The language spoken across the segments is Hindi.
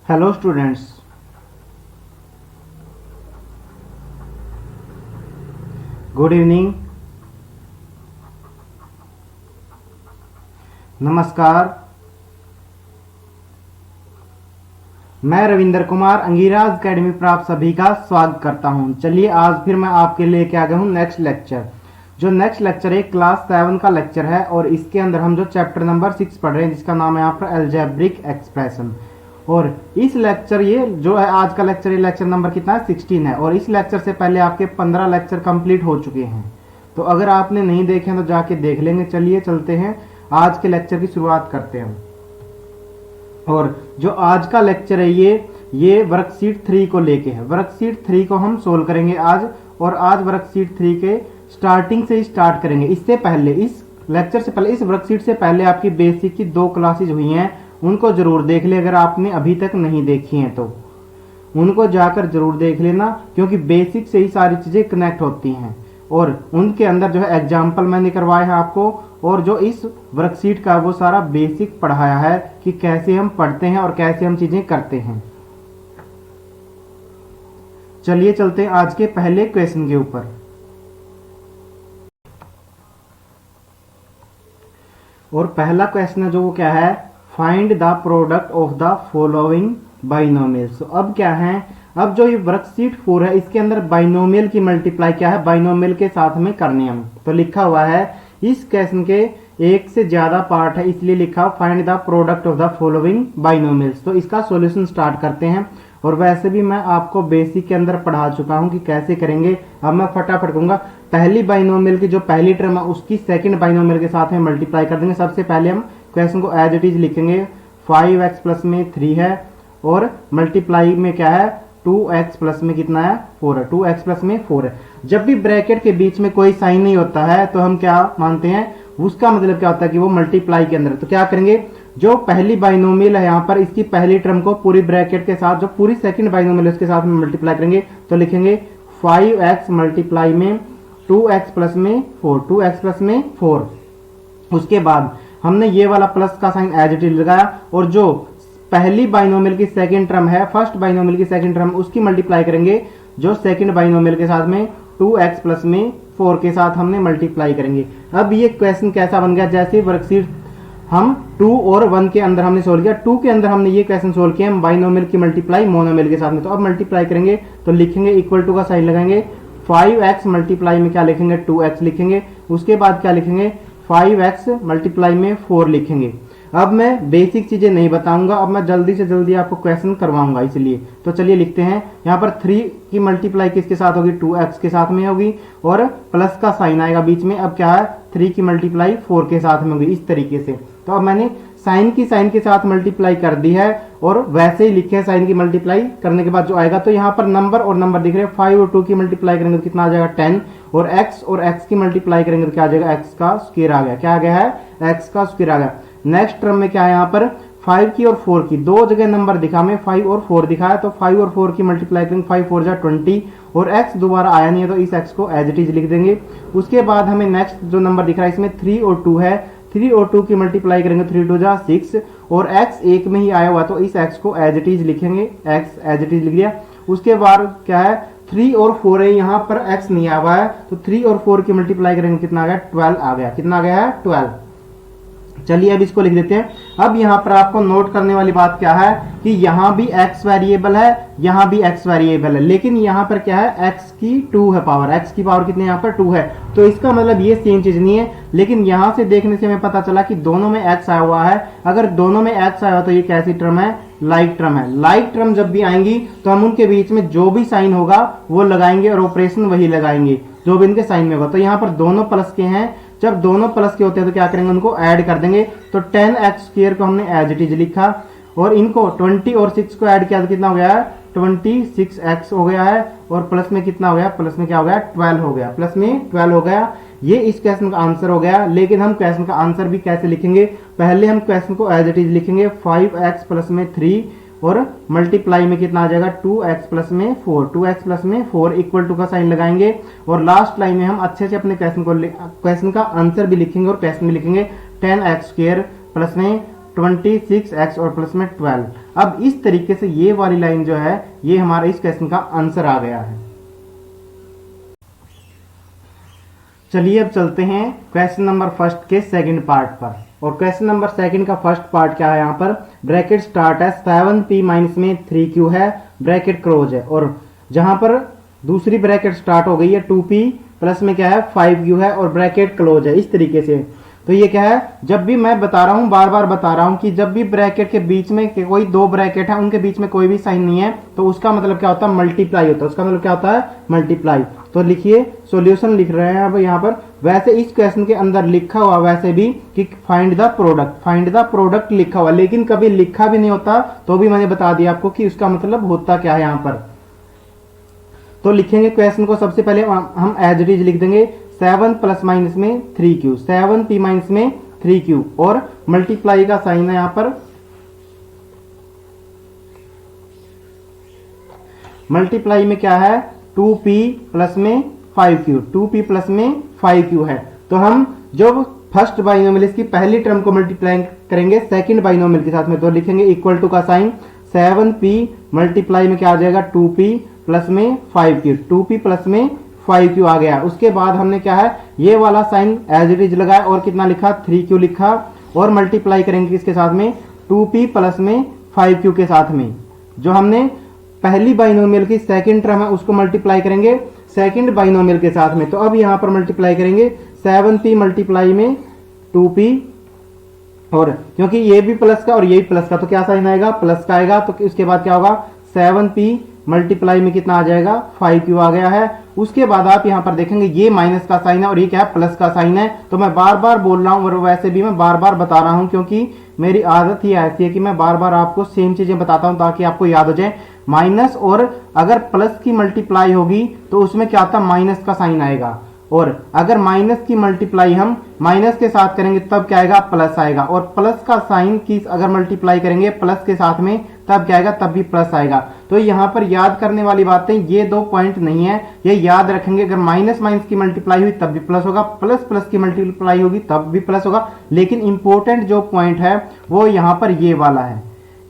Hello students, good evening. नमस्कार। मैं रविंद्र कुमार अंगीराज अकेडमी पर आप सभी का स्वागत करता हूं। चलिए आज फिर मैं आपके लिए क्या गया हूं नेक्स्ट लेक्चर। जो नेक्स्ट लेक्चर है क्लास 7 का लेक्चर है और इसके अंदर हम जो चैप्टर नंबर 6 पढ़ रहे हैं जिसका नाम है यहाँ पर अलजेब्रिक एक्सप्रेशन। और इस लेक्चर ये जो है आज का लेक्चर, ये लेक्चर नंबर कितना है 16 है। और इस लेक्चर से पहले आपके 15 लेक्चर कंप्लीट हो चुके हैं, तो अगर आपने नहीं देखे हैं तो जाके देख लेंगे। चलिए चलते हैं, आज के लेक्चर की शुरुआत करते हैं। और जो आज का लेक्चर है ये वर्कशीट 3 को लेके है। वर्कशीट 3 को हम सोल्व करेंगे आज, और आज वर्कशीट 3 के स्टार्टिंग से ही स्टार्ट करेंगे। इससे पहले, इस लेक्चर से पहले, इस वर्कशीट से पहले आपकी बेसिक की 2 क्लासेज हुई हैं, उनको जरूर देख ले। अगर आपने अभी तक नहीं देखी हैं तो उनको जाकर जरूर देख लेना, क्योंकि बेसिक से ही सारी चीजें कनेक्ट होती हैं। और उनके अंदर जो है एग्जाम्पल मैंने करवाया है आपको, और जो इस वर्कशीट का वो सारा बेसिक पढ़ाया है कि कैसे हम पढ़ते हैं और कैसे हम चीजें करते हैं। चलिए चलते हैं आज के पहले क्वेश्चन के ऊपर। और पहला क्वेश्चन है जो वो क्या है, find the product of the following binomials. तो अब क्या है, अब जो ये वर्कशीट 4 है इसके अंदर बाइनोमियल की मल्टीप्लाई क्या है, बाइनोमियल के साथ में करनी है। तो लिखा हुआ है इस क्वेश्चन के एक से ज्यादा पार्ट है, इसलिए लिखा find the product of the following binomials. तो इसका सॉल्यूशन स्टार्ट करते हैं। और वैसे भी मैं आपको बेसिक के अंदर पढ़ा चुका हूं कि कैसे करेंगे। अब मैं फटाफट कहूंगा, पहली बाइनोमियल की जो पहली टर्म है उसकी सेकंड बाइनोमियल के साथ में मल्टीप्लाई कर देंगे। सबसे पहले हम क्वेश्चन को एज इट इज लिखेंगे। 5x प्लस में 3 है और मल्टीप्लाई में क्या है 2x प्लस में कितना है 4 है। 2x प्लस में 4 है। जब भी ब्रैकेट के बीच में कोई साइन नहीं होता है तो हम क्या मानते हैं, उसका मतलब क्या होता है कि वो मल्टीप्लाई के अंदर। तो क्या करेंगे, जो पहली बाइनोमियल है यहाँ पर इसकी पहली टर्म को पूरी ब्रैकेट के साथ, जो पूरी सेकंड बाइनोमियल है उसके साथ में मल्टीप्लाई करेंगे। तो लिखेंगे 5x मल्टीप्लाई में 2x प्लस में 4, 2x प्लस में 4। उसके बाद हमने ये वाला प्लस का साइन एज इट इज लगाया, और जो पहली बाइनोमियल की सेकंड टर्म है, फर्स्ट बाइनोमियल की सेकंड टर्म, उसकी मल्टीप्लाई करेंगे जो सेकंड बाइनोमियल के साथ में 2x प्लस में 4 के साथ हमने मल्टीप्लाई करेंगे। अब ये क्वेश्चन कैसा बन गया, जैसे वर्कशीट हम 2 और 1 के अंदर हमने सोल्व किया, 2 के अंदर हमने ये क्वेश्चन सोल्व किया बाइनोमियल की मल्टीप्लाई मोनोमियल के साथ में। तो अब मल्टीप्लाई करेंगे तो लिखेंगे इक्वल टू का साइन लगाएंगे। 5x मल्टीप्लाई में क्या लिखेंगे 2x लिखेंगे। उसके बाद क्या लिखेंगे 5x मल्टीप्लाई में 4 लिखेंगे। अब मैं बेसिक चीजें नहीं बताऊंगा, अब मैं जल्दी से जल्दी आपको क्वेश्चन करवाऊंगा, इसलिए तो चलिए लिखते हैं। यहाँ पर 3 की मल्टीप्लाई किसके साथ होगी, 2x के साथ में होगी, और प्लस का साइन आएगा बीच में। अब क्या है 3 की मल्टीप्लाई 4 के साथ में होगी, इस तरीके से। तो अब मैंने साइन के साथ मल्टीप्लाई कर दी है, और वैसे ही लिखे हैं साइन की मल्टीप्लाई करने के बाद जो आएगा। तो यहाँ पर नंबर और नंबर दिख रहे हैं। 5 और 2 की मल्टीप्लाई करेंगे तो कितना आ जाएगा 10, और x की मल्टीप्लाई करेंगे तो क्या आ जाएगा, x का स्क्वायर आ गया। क्या आ गया है, x का स्क्वायर आ गया। नेक्स्ट टर्म में क्या है, यहाँ पर 5 की और 4 की दो जगह नंबर दिखा, में 5 और 4 दिखाया, तो 5 और 4 की मल्टीप्लाई करेंगे, 5 4 जा 20, और x दोबारा आया नहीं है तो इस x को एज इट इज लिख देंगे। उसके बाद हमें नेक्स्ट जो नंबर दिख रहा है इसमें 3 और 2 है, 3 और 2 की मल्टीप्लाई करेंगे 3 2 जा 6, और x एक में ही आया हुआ तो इस x को एज इट इज लिखेंगे, x एज इट इज लिख दिया। उसके बाद क्या है 3 और 4 है, यहाँ पर x नहीं आया हुआ है, तो 3 और 4 की मल्टीप्लाई करेंगे कितना आ गया 12 आ गया। कितना आ गया है 12। चलिए अब इसको लिख देते हैं। अब यहाँ पर आपको नोट करने वाली बात क्या है कि यहाँ भी x वेरिएबल है, यहाँ भी x वेरिएबल है, लेकिन यहाँ पर क्या है x की 2 है पावर, x की पावर कितनी यहाँ पर 2 है। तो इसका मतलब ये सेम चीज नहीं है, लेकिन यहाँ से देखने से हमें पता चला कि दोनों में x आया हुआ है। अगर दोनों में x आया हुआ तो ये कैसी टर्म है, लाइक टर्म है। लाइक टर्म जब भी आएंगी तो हम उनके बीच में जो भी साइन होगा वो लगाएंगे और ऑपरेशन वही लगाएंगे जो भी इनके साइन में होगा। तो यहाँ पर दोनों प्लस के हैं, जब दोनों प्लस के होते हैं तो क्या करेंगे, उनको ऐड कर देंगे। तो 10x स्क्वायर को हमने एज इट इज लिखा, और इनको 20 और 6 को ऐड किया तो कितना हो गया है 26x हो गया है, और प्लस में कितना हो गया, प्लस में क्या हो गया 12 हो गया, प्लस में 12 हो गया। ये इस क्वेश्चन का आंसर हो गया। लेकिन हम क्वेश्चन का आंसर भी कैसे लिखेंगे, पहले हम क्वेश्चन को एज इट इज लिखेंगे 5x प्लस में 3, और मल्टीप्लाई में कितना आ जाएगा 2x प्लस में 4, 2x प्लस में 4 इक्वल टू का साइन लगाएंगे। और लास्ट लाइन में हम अच्छे से अपने क्वेश्चन का आंसर भी लिखेंगे और क्वेश्चन भी लिखेंगे। 10x स्क्वायर प्लस में 26x और प्लस में 12। अब इस तरीके से ये वाली लाइन जो है ये हमारा इस क्वेश्चन का आंसर आ गया है। चलिए अब चलते हैं क्वेश्चन नंबर फर्स्ट के सेकंड पार्ट पर। और क्वेश्चन नंबर सेकंड का फर्स्ट पार्ट क्या है, यहाँ पर ब्रैकेट स्टार्ट है 7p माइनस में 3q है, ब्रैकेट क्लोज है, और जहां पर दूसरी ब्रैकेट स्टार्ट हो गई है 2p प्लस में क्या है 5q है और ब्रैकेट क्लोज है। इस तरीके से तो ये क्या है, जब भी मैं बता रहा हूं, बार बार बता रहा हूं कि जब भी ब्रैकेट के बीच में कोई दो ब्रैकेट है उनके बीच में कोई भी साइन नहीं है तो उसका मतलब क्या होता है, मल्टीप्लाई होता है। उसका मतलब क्या होता है, मल्टीप्लाई। तो लिखिए, सॉल्यूशन लिख रहे हैं अब यहाँ पर। वैसे इस क्वेश्चन के अंदर लिखा हुआ वैसे भी कि find the product, find the product लिखा हुआ, लेकिन कभी लिखा भी नहीं होता तो भी मैंने बता दिया आपको कि उसका मतलब होता क्या है यहाँ पर। तो लिखेंगे क्वेश्चन को, सबसे पहले हम एज इट इज लिख देंगे 7 प्लस माइनस में 3q, 7p माइनस में 3q, और मल्टीप्लाई का साइन है यहां पर। मल्टीप्लाई में क्या है 2p प्लस में 5q, 2p प्लस में 5q है। तो हम जब फर्स्ट बाइनोमियल इसकी पहली टर्म को मल्टीप्लाई करेंगे सेकंड बाइनोमियल के साथ में, तो लिखेंगे इक्वल टू का साइन 7p मल्टीप्लाई में क्या आ जाएगा 2p प्लस में 5q, 2p प्लस में 5q आ गया। उसके बाद हमने क्या है ये वाला साइन एज इट इज लगाया और कितना लिखा 3q लिखा, और मल्टीप्लाई करेंगे इसके साथ में 2p प्लस में 5q के साथ में। जो हमने पहली बाइनोमियल की सेकंड टर्म है उसको मल्टीप्लाई करेंगे सेकंड बाइनोमियल के साथ में। तो अब यहां पर मल्टीप्लाई करेंगे 7p मल्टीप्लाई में 2p, और क्योंकि ये भी प्लस का और ये भी प्लस का तो क्या साइन आएगा, प्लस का आएगा। तो उसके बाद क्या होगा 7p मल्टीप्लाई में कितना आ जाएगा 5q आ गया है। उसके बाद आप यहां पर देखेंगे ये माइनस का साइन है और ये क्या है प्लस का साइन है। तो मैं बार बार बोल रहा हूं और वैसे भी मैं बार बार बता रहा हूं क्योंकि मेरी आदत ही ऐसी है कि मैं बार बार आपको सेम चीजें बताता हूं ताकि आपको याद हो जाए। माइनस और अगर प्लस की मल्टीप्लाई होगी तो उसमें क्या आता है माइनस का साइन आएगा, और अगर माइनस की मल्टीप्लाई हम माइनस के साथ करेंगे तब क्या आएगा प्लस आएगा, और प्लस का साइन की अगर मल्टीप्लाई करेंगे प्लस के साथ में तब क्या आएगा, तब भी प्लस आएगा। तो यहाँ पर याद करने वाली बातें ये दो पॉइंट नहीं है, ये याद रखेंगे। अगर माइनस माइनस की मल्टीप्लाई हुई तब भी प्लस होगा, प्लस प्लस की मल्टीप्लाई होगी तब भी प्लस होगा। लेकिन इंपॉर्टेंट जो पॉइंट है वो यहाँ पर ये वाला है,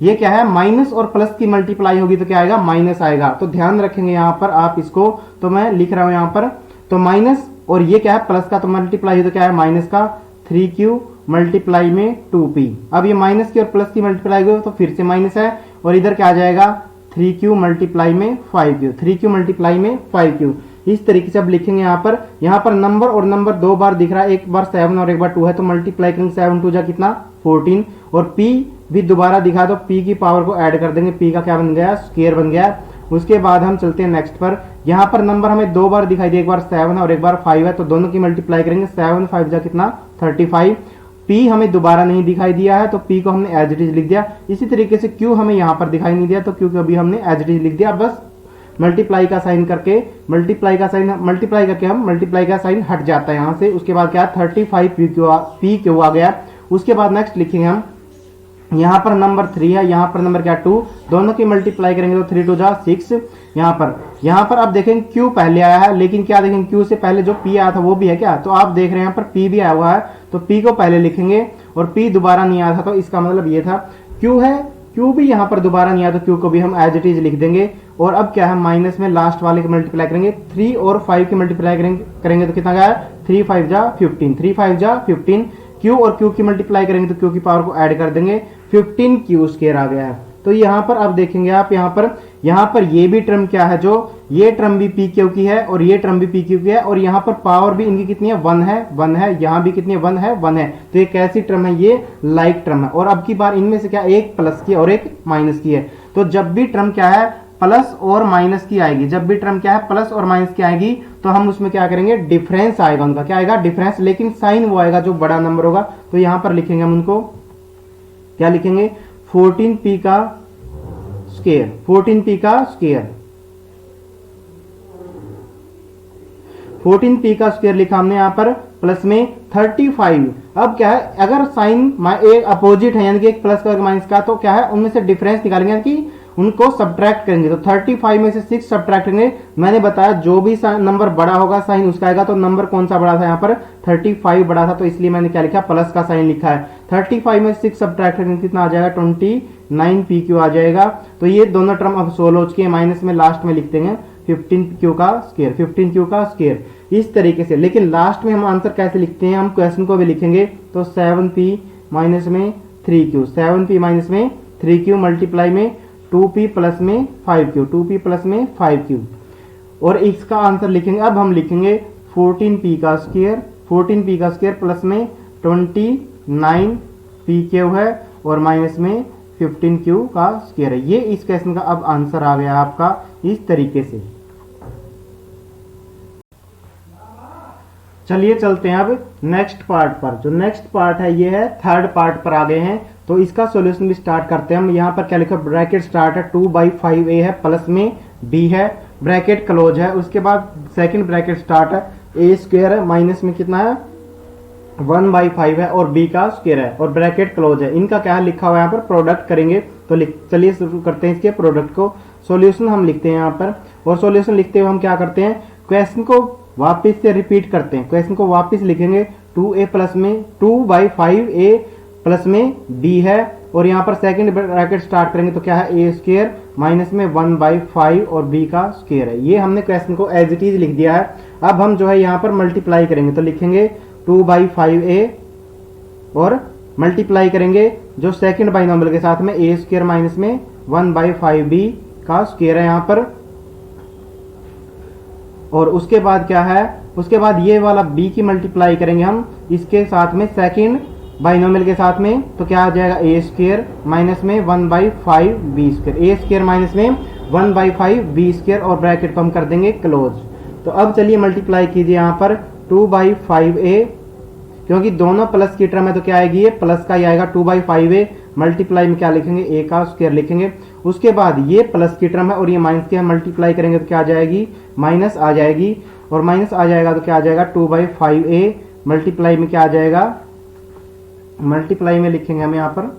ये क्या है माइनस और प्लस की मल्टीप्लाई होगी तो क्या आएगा माइनस आएगा। तो ध्यान रखेंगे यहाँ पर आप इसको। तो मैं लिख रहा हूं यहाँ पर, तो माइनस और ये क्या है प्लस का तो मल्टीप्लाई तो क्या है माइनस का 3q मल्टीप्लाई में 2p। अब ये माइनस की और प्लस की मल्टीप्लाई हुई तो फिर से माइनस है, और इधर क्या आ जाएगा 3q मल्टीप्लाई में 5q, 3q मल्टीप्लाई में 5q। इस तरीके से अब लिखेंगे यहाँ पर नंबर और नंबर दो बार दिख रहा है, एक बार 7 और एक बार 2 है, तो मल्टीप्लाई करेंगे 7 2 जा कितना 14, और p भी दोबारा दिखा तो p की पावर को ऐड कर देंगे, p का क्या बन गया स्क्वायर बन गया। उसके बाद हम चलते हैं नेक्स्ट पर। यहाँ पर नंबर हमें दो बार दिखाई दे, एक बार 7 है और एक बार 5 है, तो दोनों की मल्टीप्लाई करेंगे 7 5 जा कितना 35। p हमें दोबारा नहीं दिखाई दिया है तो p को हमने एज इट इज लिख दिया। इसी तरीके से q हमें यहाँ पर दिखाई नहीं दिया तो q को अभी हमने एज इट इज लिख दिया। बस मल्टीप्लाई का साइन करके मल्टीप्लाई करके हम मल्टीप्लाई का साइन हट जाता है यहाँ से। उसके बाद क्या 35 p क्यू आ गया। उसके बाद नेक्स्ट लिखेंगे हम, यहाँ पर नंबर 3 है, यहाँ पर नंबर क्या 2, दोनों की मल्टीप्लाई करेंगे तो 3 2 जा 6। यहाँ पर आप देखेंगे q पहले आया है, लेकिन क्या देखेंगे q से पहले जो p आया था वो भी है क्या, तो आप देख रहे हैं यहाँ पर p भी आया हुआ है, तो p को पहले लिखेंगे और p दोबारा नहीं आया था, तो इसका मतलब ये था q है, q भी यहाँ पर दोबारा नहीं आया तो q को भी हम एज इट इज लिख देंगे। और अब क्या है माइनस में लास्ट वाले की मल्टीप्लाई करेंगे, 3 और 5 की मल्टीप्लाई करेंगे तो कितना गया 3 5 जा 15, 3 5 जा 15। q और q की मल्टीप्लाई करेंगे तो q की पावर को ऐड कर देंगे, 15q स्क्वायर आ गया है। तो यहाँ पर अब देखेंगे आप यहाँ पर ये भी टर्म क्या है, जो ये टर्म भी पी क्यू की है और ये टर्म भी पी क्यू की है, और यहाँ पर पावर भी इनकी कितनी है 1 है, यहाँ भी कितनी है 1 है। तो ये कैसी टर्म है, ये लाइक टर्म है। और अब की बार इनमें से क्या एक प्लस की और एक माइनस की है। तो जब भी टर्म क्या है प्लस और माइनस की आएगी, जब भी टर्म क्या है प्लस और माइनस की आएगी तो हम उसमें क्या करेंगे डिफरेंस आएगा उनका, क्या आएगा डिफरेंस, लेकिन साइन वो आएगा जो बड़ा नंबर होगा। तो यहाँ पर लिखेंगे हम उनको, क्या लिखेंगे 14p का स्क्वायर, 14p का स्क्वायर, 14p का स्क्वायर लिखा हमने यहाँ पर प्लस में 35। अब क्या है अगर साइन एक अपोजिट है यानी कि एक प्लस का एक माइनस का, तो क्या है उनमें से डिफरेंस निकालेंगे, यानी कि उनको सब्ट्रैक्ट करेंगे। तो 35 में से 6 सब्ट्रैक्ट करेंगे। मैंने बताया जो भी नंबर बड़ा होगा साइन उसका आएगा। तो नंबर कौन सा बड़ा था, यहाँ पर 35 बड़ा था, तो इसलिए मैंने क्या लिखा, प्लस का साइन लिखा है। 35 में 6 सब्ट्रैक्ट करेंगे कितना आ जाएगा, 29 PQ आ जाएगा। तो ये दोनों टर्म अब सोल्व हो चुके हैं। माइनस में लास्ट में लिख देंगे 15Q का स्क्वायर, 15Q का स्क्वायर, इस तरीके से। लेकिन लास्ट में हम आंसर कैसे लिखते हैं, हम क्वेश्चन को भी लिखेंगे। तो 7P माइनस में 3Q, 7P माइनस में 3Q मल्टीप्लाई में 2P प्लस में 5Q, 2P प्लस में 5Q, और इसका आंसर लिखेंगे। अब हम लिखेंगे 14P का स्क्वायर, 14P का स्क्वायर प्लस में 29PQ है और माइनस में 15Q का स्क्वायर है। ये इस क्वेश्चन का अब आंसर आ गया आपका इस तरीके से। चलिए चलते हैं अब नेक्स्ट पार्ट पर। जो नेक्स्ट पार्ट है ये है थर्ड पार्ट पर आ गए हैं। तो इसका सॉल्यूशन भी स्टार्ट करते हैं हम। यहाँ पर क्या लिखा, ब्रैकेट स्टार्ट है 2/5a है, प्लस में b है, ब्रैकेट क्लोज है। उसके बाद सेकंड ब्रैकेट स्टार्ट है, a स्क्वायर है, माइनस में कितना है 1/5 है और b का स्क्वायर है और ब्रैकेट क्लोज है। इनका क्या है लिखा हुआ है यहाँ पर, प्रोडक्ट करेंगे। तो चलिए शुरू करते हैं इसके प्रोडक्ट को। सॉल्यूशन हम लिखते हैं यहाँ पर, और सॉल्यूशन लिखते हुए हम क्या करते हैं, क्वेश्चन को वापस से रिपीट करते हैं। क्वेश्चन को वापस लिखेंगे 2a प्लस में 2/5a प्लस में b है, और यहाँ पर सेकंड ब्रैकेट स्टार्ट करेंगे तो क्या है a स्क्वायर माइनस में 1/5 और b का स्क्वायर है। ये हमने क्वेश्चन को एज इट इज लिख दिया है। अब हम जो है यहाँ पर मल्टीप्लाई करेंगे। तो लिखेंगे 2/5a और मल्टीप्लाई करेंगे जो सेकंड बाइनोमियल के साथ में a स्क्वायर माइनस में 1/5b का स्क्वायर है यहाँ पर। और उसके बाद क्या है, उसके बाद ये वाला b की मल्टीप्लाई करेंगे हम इसके साथ में सेकंड बाइनोमियल के साथ में। तो क्या आ जाएगा a स्क्वायर माइनस में 1/5b square, a square minus में 1/5b स्क्वायर, और ब्रैकेट को हम कर देंगे क्लोज। तो अब चलिए मल्टीप्लाई कीजिए यहाँ पर 2/5a, क्योंकि दोनों प्लस की टर्म है तो क्या आएगी, ये प्लस का ही आएगा। 2/5a मल्टीप्लाई में क्या लिखेंगे, a का स्क्वायर लिखेंगे। उसके बाद ये प्लस की टर्म है और ये माइनस की हम मल्टीप्लाई करेंगे तो क्या आ जाएगी, माइनस आ जाएगी, और माइनस आ जाएगा तो क्या आ जाएगा 2/5a मल्टीप्लाई में क्या आ जाएगा, मल्टीप्लाई में लिखेंगे हम यहाँ पर,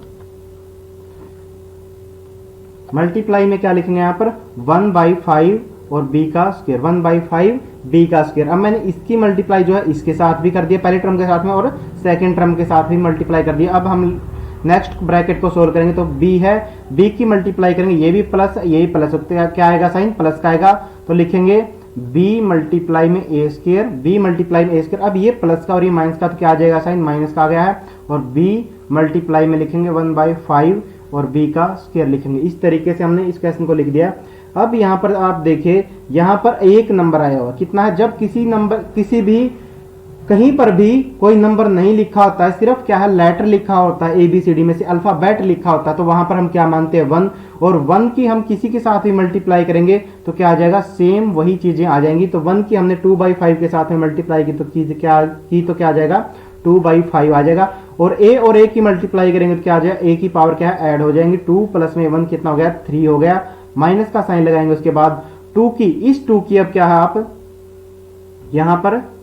मल्टीप्लाई में क्या लिखेंगे यहाँ पर 1/5 और b का स्क्वायर, 1/5 b का स्क्वायर। अब मैंने इसकी मल्टीप्लाई जो है इसके साथ भी कर दिया, पहले टर्म के साथ में, और सेकंड टर्म के साथ भी मल्टीप्लाई कर दिया। अब हम नेक्स्ट ब्रैकेट को सोल्व करेंगे तो b है, b की मल्टीप्लाई करेंगे, ये भी प्लस ये भी प्लस, क्या आएगा साइन, प्लस का आएगा। तो लिखेंगे b मल्टीप्लाई में a स्क्वायर, b मल्टीप्लाई में a स्क्वायर। अब ये प्लस का और ये माइनस का तो क्या आ जाएगा साइन, माइनस का आ गया है, और b मल्टीप्लाई में लिखेंगे 1/5 और b का स्क्वायर लिखेंगे। इस तरीके से हमने इस क्वेश्चन को लिख दिया। अब यहाँ पर आप देखिए, यहाँ पर एक नंबर आया हुआ, कितना है, जब किसी नंबर किसी भी कहीं पर भी कोई नंबर नहीं लिखा होता है, सिर्फ क्या है लेटर लिखा होता है, ABCD में से अल्फाबेट लिखा होता है, तो वहां पर हम क्या मानते हैं 1, और 1 की हम किसी के साथ भी मल्टीप्लाई करेंगे तो क्या आ जाएगा, सेम वही चीजें आ जाएंगी। तो 1 की हमने 2/5 के साथ में मल्टीप्लाई की तो चीज क्या की, तो क्या आ जाएगा 2/5 आ जाएगा। और a की मल्टीप्लाई करेंगे तो क्या आ जाएगा, a की पावर क्या है, ऐड हो जाएंगे, 2 प्लस में 1 कितना हो गया, 3 हो गया, माइनस का साइन लगाएंगे। उसके बाद 2 की, इस 2 की अब क्या है, आप यहां पर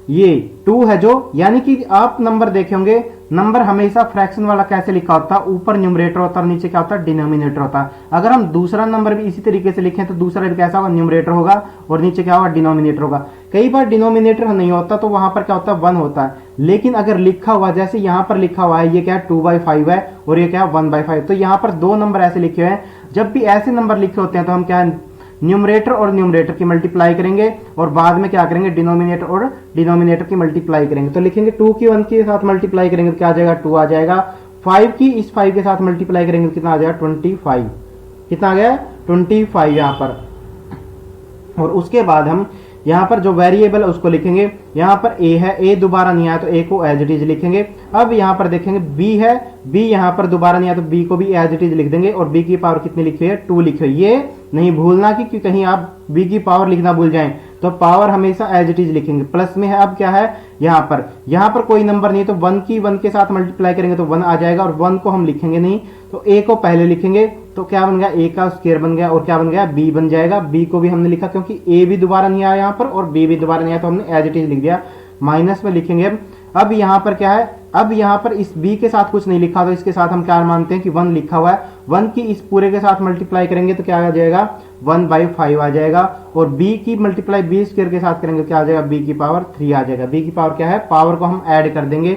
ये 2 है जो, यानी कि आप नंबर देखे होंगे, नंबर हमेशा फ्रैक्शन वाला कैसे लिखा होता है, ऊपर न्यूमरेटर होता है, नीचे क्या होता है, डिनोमिनेटर होता है। अगर हम दूसरा नंबर भी इसी तरीके से लिखें तो दूसरा भी कैसा होगा, न्यूमरेटर होगा और नीचे क्या होगा, डिनोमिनेटर होगा। कई बार डिनोमिनेटर नहीं होता तो वहां पर क्या होता है, 1 होता है। लेकिन अगर लिखा हुआ, जैसे यहां पर लिखा हुआ है, ये क्या है 2/5 है और ये क्या है 1/5, तो यहां पर 2 नंबर ऐसे लिखे हुए हैं। जब भी ऐसे नंबर लिखे होते हैं तो हम क्या है, न्यूमरेटर और न्यूमरेटर की मल्टीप्लाई करेंगे और बाद में क्या करेंगे, डिनोमिनेटर और डिनोमिनेटर की मल्टीप्लाई करेंगे। तो लिखेंगे 2 की 1 के साथ मल्टीप्लाई करेंगे तो क्या आ जाएगा, 2 आ जाएगा। 5 की इस 5 के साथ मल्टीप्लाई करेंगे तो कितना आ जाएगा, 25, कितना आ गया 25 यहाँ पर। और उसके बाद हम यहाँ पर जो वेरिएबल है उसको लिखेंगे, यहाँ पर a है, a दोबारा नहीं आया तो a को एज इट इज लिखेंगे। अब यहाँ पर देखेंगे b है, b यहाँ पर दोबारा नहीं आया तो b को भी एज इट इज लिख देंगे, और b की पावर कितनी लिखी है, 2 लिखी है। ये नहीं भूलना कि कहीं आप b की पावर लिखना भूल जाएं, तो पावर हमेशा एज इट इज लिखेंगे। प्लस में है, अब क्या है, यहाँ पर कोई नंबर नहीं, तो 1 की 1 के साथ मल्टीप्लाई करेंगे तो 1 आ जाएगा, और 1 को हम लिखेंगे नहीं, तो a को पहले लिखेंगे, तो क्या बन गया, a का स्क्वायर बन गया, और क्या बन गया, b बन जाएगा। b को भी हमने लिखा क्योंकि a भी दोबारा नहीं आया यहाँ पर और b भी दोबारा नहीं आया, तो हमने एज इट इज लिख दिया। माइनस में लिखेंगे अब यहाँ पर क्या है, अब यहाँ पर इस b के साथ कुछ नहीं लिखा, तो इसके साथ हम क्या मानते हैं कि 1 लिखा हुआ है। 1 की इस पूरे के साथ मल्टीप्लाई करेंगे तो क्या आ जाएगा 1/5 आ जाएगा, और b की मल्टीप्लाई b स्क्वायर के साथ करेंगे क्या आ जाएगा b की पावर 3 आ जाएगा। b की पावर क्या है, पावर को हम ऐड कर देंगे।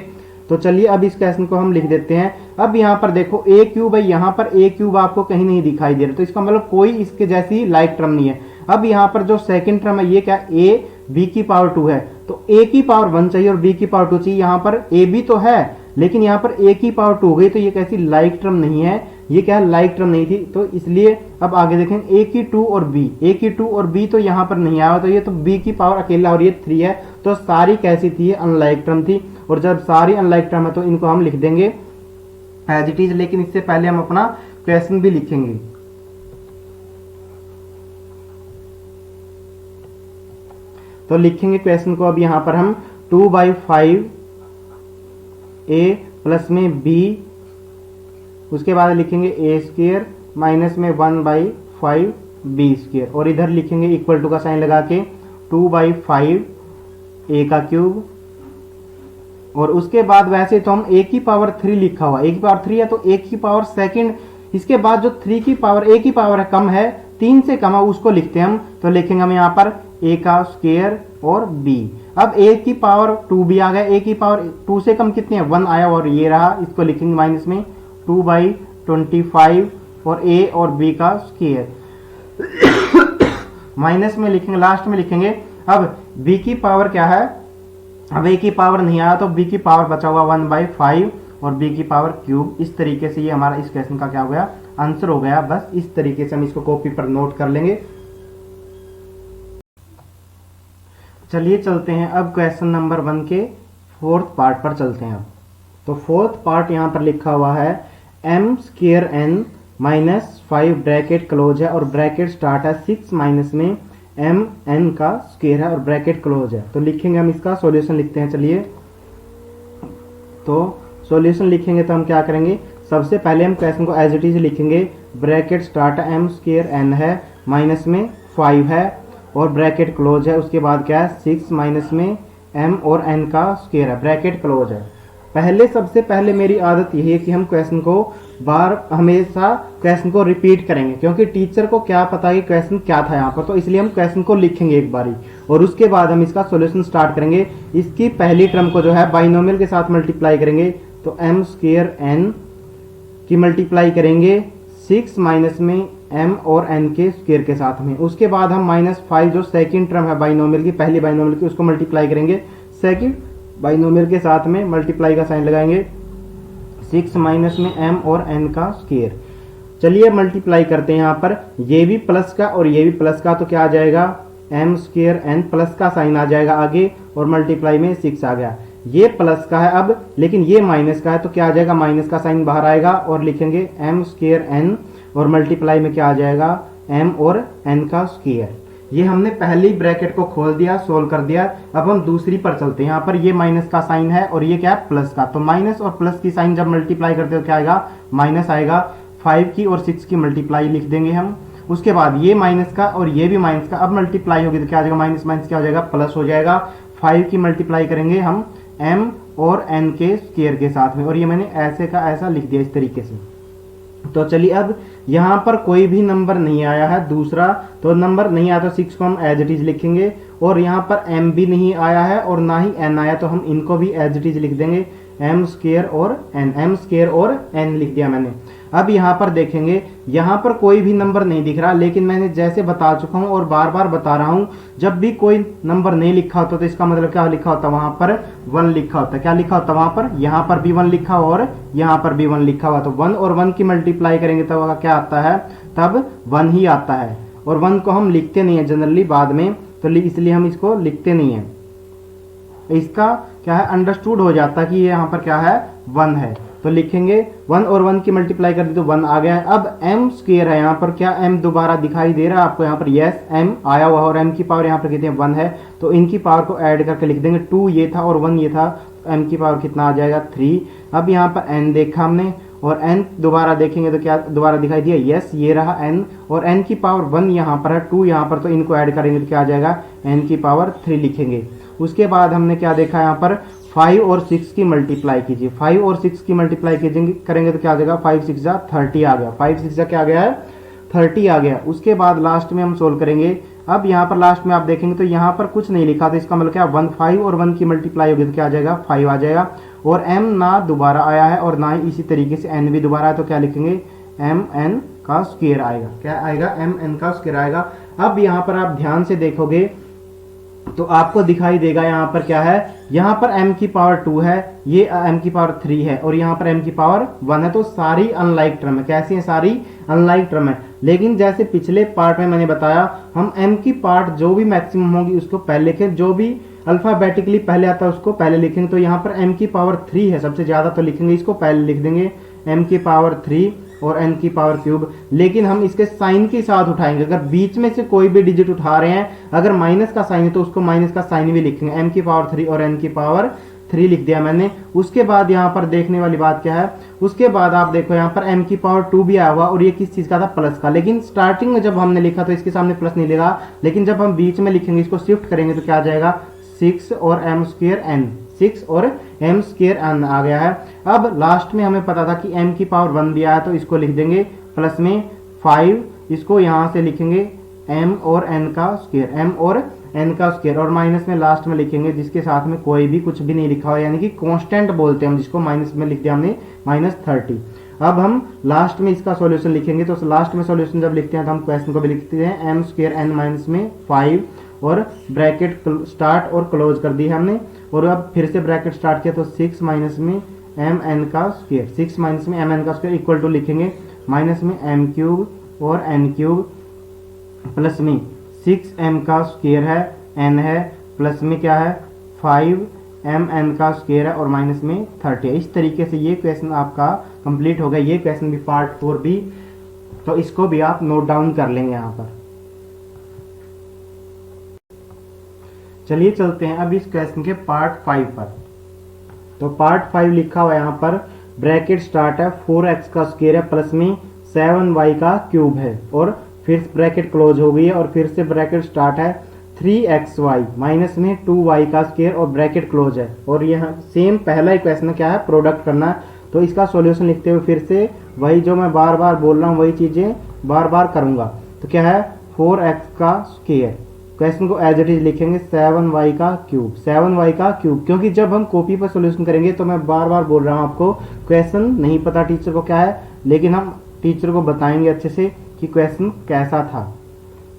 तो चलिए अब इस क्वेश्चन को हम लिख देते हैं। अब यहाँ पर देखो a क्यूब है, यहाँ पर a क्यूब आपको कहीं नहीं दिखाई दे रहा, तो इसका मतलब कोई इसके जैसी लाइक टर्म नहीं है। अब यहाँ पर जो सेकंड टर्म है ये क्या है, a b की पावर 2 है, तो a की पावर 1 चाहिए और b की पावर 2 चाहिए। यहाँ पर a b तो है लेकिन यहाँ पर a की पावर 2 हो गई, तो ये कैसी लाइक टर्म नहीं है, ये क्या है लाइक टर्म नहीं थी। तो इसलिए अब आगे देखें a की 2 और b तो यहाँ पर नहीं आया, तो ये तो b की पावर अकेला और ये 3 है, तो सारी कैसी थी, अनलाइक टर्म थी। और जब सारी अनलाइक टर्म है तो इनको हम लिख देंगे एज इट इज, लेकिन इससे पहले हम अपना क्वेश्चन भी लिखेंगे। तो लिखेंगे क्वेश्चन को अब यहाँ पर हम 2/5 a प्लस में b, उसके बाद लिखेंगे a स्क्वायर माइनस में 1/5 b स्क्वायर, और इधर लिखेंगे इक्वल टू का साइन लगा के 2/5 a का क्यूब, और उसके बाद वैसे तो हम a की पावर 3 लिखा हुआ, a की पावर 3 है तो a की पावर सेकंड, इसके बाद जो 3 की पावर a की पावर है कम है, 3 से कम है, उसको लिखते हैं हम। तो लिखेंगे हम यहाँ पर a का स्क्वायर और b। अब a की पावर 2 भी आ गया, a की पावर 2 से कम कितनी है 1 आया, और ये रहा, इसको लिखेंगे माइनस में 2/25 और a और b का स्क्वायर माइनस में लिखेंगे, लास्ट में लिखेंगे। अब b की पावर क्या है, अब a की पावर नहीं आया तो b की पावर बचा हुआ 1/5 और b की पावर क्यूब। इस तरीके से ये हमारा इस क्वेश्चन का क्या हो गया, आंसर हो गया। बस इस तरीके से हम इसको कॉपी पर नोट कर लेंगे। चलिए चलते हैं अब क्वेश्चन नंबर 1 के फोर्थ पार्ट पर चलते हैं। अब तो फोर्थ पार्ट यहाँ पर लिखा हुआ है m square n minus 5 bracket close है और ब्रैकेट स्टार्ट है 6 माइनस में m n का स्क्वायर है और ब्रैकेट क्लोज है। तो लिखेंगे हम इसका सॉल्यूशन लिखते हैं। चलिए तो सॉल्यूशन लिखेंगे तो हम क्या करेंगे, सबसे पहले हम क्वेश्चन को एज इट इज लिखेंगे। ब्रैकेट स्टार्ट है m स्क्वायर n है माइनस में 5 है और ब्रैकेट क्लोज है, उसके बाद क्या है 6 माइनस में m और n का स्क्वायर है, ब्रैकेट क्लोज है। सबसे पहले मेरी आदत यही है कि हम क्वेश्चन को हमेशा क्वेश्चन को रिपीट करेंगे, क्योंकि टीचर को क्या पता है कि क्वेश्चन क्या था यहाँ पर, तो इसलिए हम क्वेश्चन को लिखेंगे एक बारी और उसके बाद हम इसका सॉल्यूशन स्टार्ट करेंगे। इसकी पहली टर्म को जो है बाइनोमियल के साथ मल्टीप्लाई करेंगे, तो m स्क्वायर n की मल्टीप्लाई करेंगे 6 माइनस में m और n के स्क्वायर के साथ में। उसके बाद हम -5 जो सेकंड टर्म है बाइनोमियल की, पहली बाइनोमियल की, उसको मल्टीप्लाई करेंगे सेकंड बाइनोमियल के साथ में, मल्टीप्लाई का साइन लगाएंगे 6 माइनस में m और n का स्क्वायर। चलिए मल्टीप्लाई करते हैं, यहाँ पर ये भी प्लस का और ये भी प्लस का, तो क्या आ जाएगा m स्क्वायर n, प्लस का साइन आ जाएगा आगे और मल्टीप्लाई में 6 आ गया। ये प्लस का है अब, लेकिन ये माइनस का है, तो क्या आ जाएगा माइनस का साइन बाहर आएगा और लिखेंगे m स्क्वायर n और मल्टीप्लाई में क्या आ जाएगा m और n का स्क्वायर। ये हमने पहली ब्रैकेट को खोल दिया, सोल्व कर दिया। अब हम दूसरी पर चलते हैं। यहाँ पर ये माइनस का साइन है और ये क्या है प्लस का, तो माइनस और प्लस की साइन जब मल्टीप्लाई करते हो क्या आएगा माइनस आएगा। 5 की और 6 की मल्टीप्लाई लिख देंगे हम। उसके बाद ये माइनस का और ये भी माइनस का, अब मल्टीप्लाई होगी तो क्या आ जाएगा माइनस माइनस क्या हो जाएगा प्लस हो जाएगा। 5 की मल्टीप्लाई करेंगे हम m और n के स्क्वायर के साथ में, और ये मैंने ऐसे का ऐसा लिख दिया इस तरीके से। तो चलिए अब यहाँ पर कोई भी नंबर नहीं आया है दूसरा, तो नंबर नहीं आया तो 6 को हम एज इट इज लिखेंगे, और यहाँ पर m भी नहीं आया है और ना ही n आया, तो हम इनको भी एज इट इज लिख देंगे m स्क्वायर और n लिख दिया मैंने। अब यहाँ पर देखेंगे, यहाँ पर कोई भी नंबर नहीं दिख रहा, लेकिन मैंने जैसे बता चुका हूँ और बार बार बता रहा हूँ, जब भी कोई नंबर नहीं लिखा होता तो इसका मतलब क्या लिखा होता, वहां पर 1 लिखा होता। क्या लिखा होता वहां पर, यहाँ पर भी 1 लिखा हुआ और यहाँ पर भी 1 लिखा हुआ, तो 1 और 1 की मल्टीप्लाई करेंगे तब क्या आता है, तब 1 ही आता है। और 1 को हम लिखते नहीं है जनरली बाद में, तो इसलिए हम इसको लिखते नहीं है। इसका क्या है अंडरस्टूड हो जाता है कि ये यहाँ पर क्या है 1 है, तो लिखेंगे 1 और 1 की मल्टीप्लाई कर दी तो 1 आ गया है। अब m स्क्वायर है, यहाँ पर क्या m दोबारा दिखाई दे रहा है आपको, यहाँ पर यस m आया हुआ और m की पावर यहाँ पर कितनी है 1 है, तो इनकी पावर को ऐड करके लिख देंगे। 2 ये था और 1 ये था, तो m की पावर कितना आ जाएगा 3। अब यहाँ पर n देखा हमने और n दोबारा देखेंगे तो क्या दोबारा दिखाई दिया, यस ये रहा n, और n की पावर 1 यहाँ पर है, 2 यहाँ पर, तो इनको ऐड करेंगे तो क्या आ जाएगा n की पावर 3 लिखेंगे। उसके बाद हमने क्या देखा यहाँ पर 5 और 6 की मल्टीप्लाई कीजिए, 5 और 6 की मल्टीप्लाई करेंगे तो क्या आ जाएगा, 5 6 जा 30 आ गया, 5 6 जा क्या आ गया है, 30 आ गया। उसके बाद लास्ट में हम सोल्व करेंगे। अब यहाँ पर लास्ट में आप देखेंगे तो यहाँ पर कुछ नहीं लिखा, तो इसका मतलब क्या, 1 5 और 1 की मल्टीप्लाई होगी तो क्या आ जाएगा, 5 आ जाएगा। और m ना दोबारा आया है और ना ही इसी तरीके से n भी दोबारा है, तो क्या लिखेंगे, mn का स्क्वायर आएगा, क्या आएगा, mn का स्क्वायर आएगा। अब यहाँ पर आप ध्यान से देखोगे तो आपको दिखाई देगा यहाँ पर क्या है, यहाँ पर m की पावर 2 है, ये m की पावर 3 है और यहाँ पर m की पावर 1 है। तो सारी अनलाइक टर्म है, कैसी है, सारी अनलाइक टर्म है। लेकिन जैसे पिछले पार्ट में मैंने बताया, हम m की पार्ट जो भी मैक्सिमम होगी उसको पहले लिखें, जो भी अल्फाबेटिकली पहले आता है उसको पहले लिखेंगे। तो यहाँ पर m की पावर 3 है सबसे ज्यादा, तो लिखेंगे इसको पहले लिख देंगे m की पावर 3 और n की पावर क्यूब। लेकिन हम इसके साइन के साथ उठाएंगे, अगर बीच में से कोई भी डिजिट उठा रहे हैं, अगर माइनस का साइन है तो उसको माइनस का साइन भी लिखेंगे, m की पावर 3 और n की पावर 3 लिख दिया मैंने। उसके बाद यहाँ पर देखने वाली बात क्या है, उसके बाद आप देखो यहाँ पर m की पावर 2 भी आया हुआ और ये किस चीज का था, प्लस का। लेकिन स्टार्टिंग में जब हमने लिखा तो इसके सामने प्लस नहीं लगा, लेकिन जब हम बीच में लिखेंगे, इसको शिफ्ट करेंगे तो क्या आ जाएगा, 6 और m स्क्वायर n, 6 और m स्क्वायर n आ गया है। अब लास्ट में हमें पता था कि m की पावर 1 भी आया, तो इसको लिख देंगे प्लस में 5, इसको यहाँ से लिखेंगे m और n का स्क्वायर, m और n का स्क्वायर, और माइनस में लास्ट में लिखेंगे जिसके साथ में कोई भी कुछ भी नहीं लिखा हुआ, यानी कि कांस्टेंट बोलते हैं हम जिसको, माइनस में लिख दिया हमने -30। अब हम लास्ट में इसका सॉल्यूशन लिखेंगे, तो लास्ट में सॉल्यूशन जब लिखते हैं तो हम क्वेश्चन को भी लिखते हैं m स्क्वायर n माइनस में 5 और ब्रैकेट स्टार्ट और क्लोज कर दी हमने। और अब फिर से ब्रैकेट स्टार्ट किया तो 6 माइनस में mn का स्क्वायर, 6 माइनस में mn का स्क्वायर इक्वल टू लिखेंगे माइनस में m क्यूब और n क्यूब प्लस में 6m का स्क्वायर है, n है, प्लस में क्या है 5mn का स्क्वायर है और माइनस में 30 है। इस तरीके से ये क्वेश्चन आपका कंप्लीट हो गया। ये क्वेश्चन भी पार्ट 4 भी, तो इसको भी आप नोट डाउन कर लेंगे यहाँ पर। चलिए चलते हैं अब इस क्वेश्चन के पार्ट 5 पर। तो पार्ट 5 लिखा हुआ यहाँ पर, ब्रैकेट स्टार्ट है 4x का स्क्वायर है प्लस में 7y का क्यूब है और फिर ब्रैकेट क्लोज हो गई है और फिर से ब्रैकेट स्टार्ट है 3xy माइनस में 2y का स्क्वायर और ब्रैकेट क्लोज है। और यहाँ सेम पहला ही क्वेश्चन क्या है, प्रोडक्ट करना है। तो इसका सॉल्यूशन लिखते हुए फिर से वही जो मैं बार बार बोल रहा हूँ वही चीजें बार बार करूंगा। तो क्या है 4x का स्क्वायर, क्वेश्चन को एज इट इज लिखेंगे 7y का क्यूब, 7y का क्यूब, क्योंकि जब हम कॉपी पर सॉल्यूशन करेंगे तो मैं बार बार बोल रहा हूँ आपको, क्वेश्चन नहीं पता टीचर को क्या है, लेकिन हम टीचर को बताएंगे अच्छे से कि क्वेश्चन कैसा था।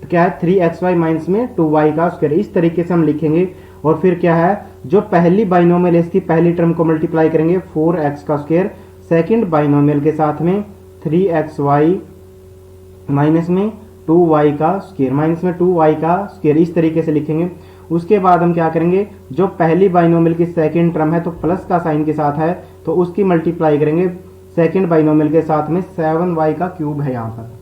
तो क्या है 3xy माइनस में 2y का स्क्वायर, इस तरीके से हम लिखेंगे। और फिर क्या है, जो पहली बाइनोमियल है इसकी पहली टर्म को मल्टीप्लाई करेंगे 4x का स्क्वायर, सेकंड बाइनोमियल के साथ में 3xy माइनस में 2y का स्क्वायर, माइनस में 2y का स्क्वायर, इस तरीके से लिखेंगे। उसके बाद हम क्या करेंगे, जो पहली बाइनोमियल की सेकंड टर्म है तो प्लस का साइन के साथ है तो उसकी मल्टीप्लाई करेंगे सेकंड बाइनोमियल के साथ में, 7y का क्यूब है यहाँ पर।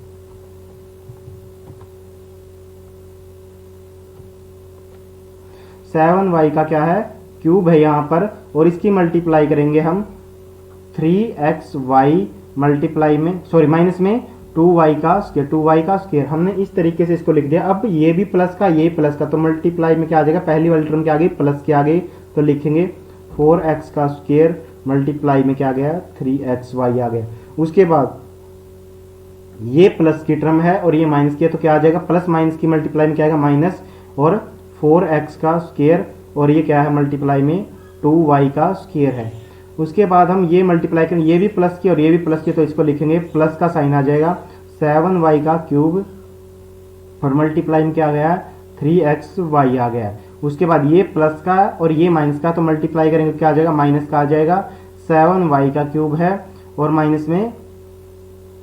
सेवन वाई का क्या है, क्यूब है यहाँ पर, और इसकी मल्टीप्लाई करेंगे हम 3xy मल्टीप्लाई में माइनस में 2y का स्क्वायर, 2y का स्क्वायर, हमने इस तरीके से इसको लिख दिया। अब ये भी प्लस का ये प्लस का, तो मल्टीप्लाई में क्या आ जाएगा, पहली वाली टर्म क्या आ गई, प्लस के आ गई, तो लिखेंगे 4x का स्क्वायर मल्टीप्लाई में क्या आ गया 3xy आ गया। उसके बाद ये प्लस की टर्म है और ये माइनस की है, तो क्या आ जाएगा, प्लस माइनस की मल्टीप्लाई में क्या आएगा माइनस, और 4x का स्क्वायर और ये क्या है मल्टीप्लाई में 2y का स्क्वायर है। उसके बाद हम ये मल्टीप्लाई करेंगे, ये भी प्लस की और ये भी प्लस की, तो इसको लिखेंगे प्लस का साइन आ जाएगा 7y का क्यूब और मल्टीप्लाई में क्या आ गया 3xy आ गया। उसके बाद ये प्लस का और ये माइनस का, तो मल्टीप्लाई करेंगे क्या आ जाएगा, माइनस का आ जाएगा, 7y का क्यूब है और माइनस में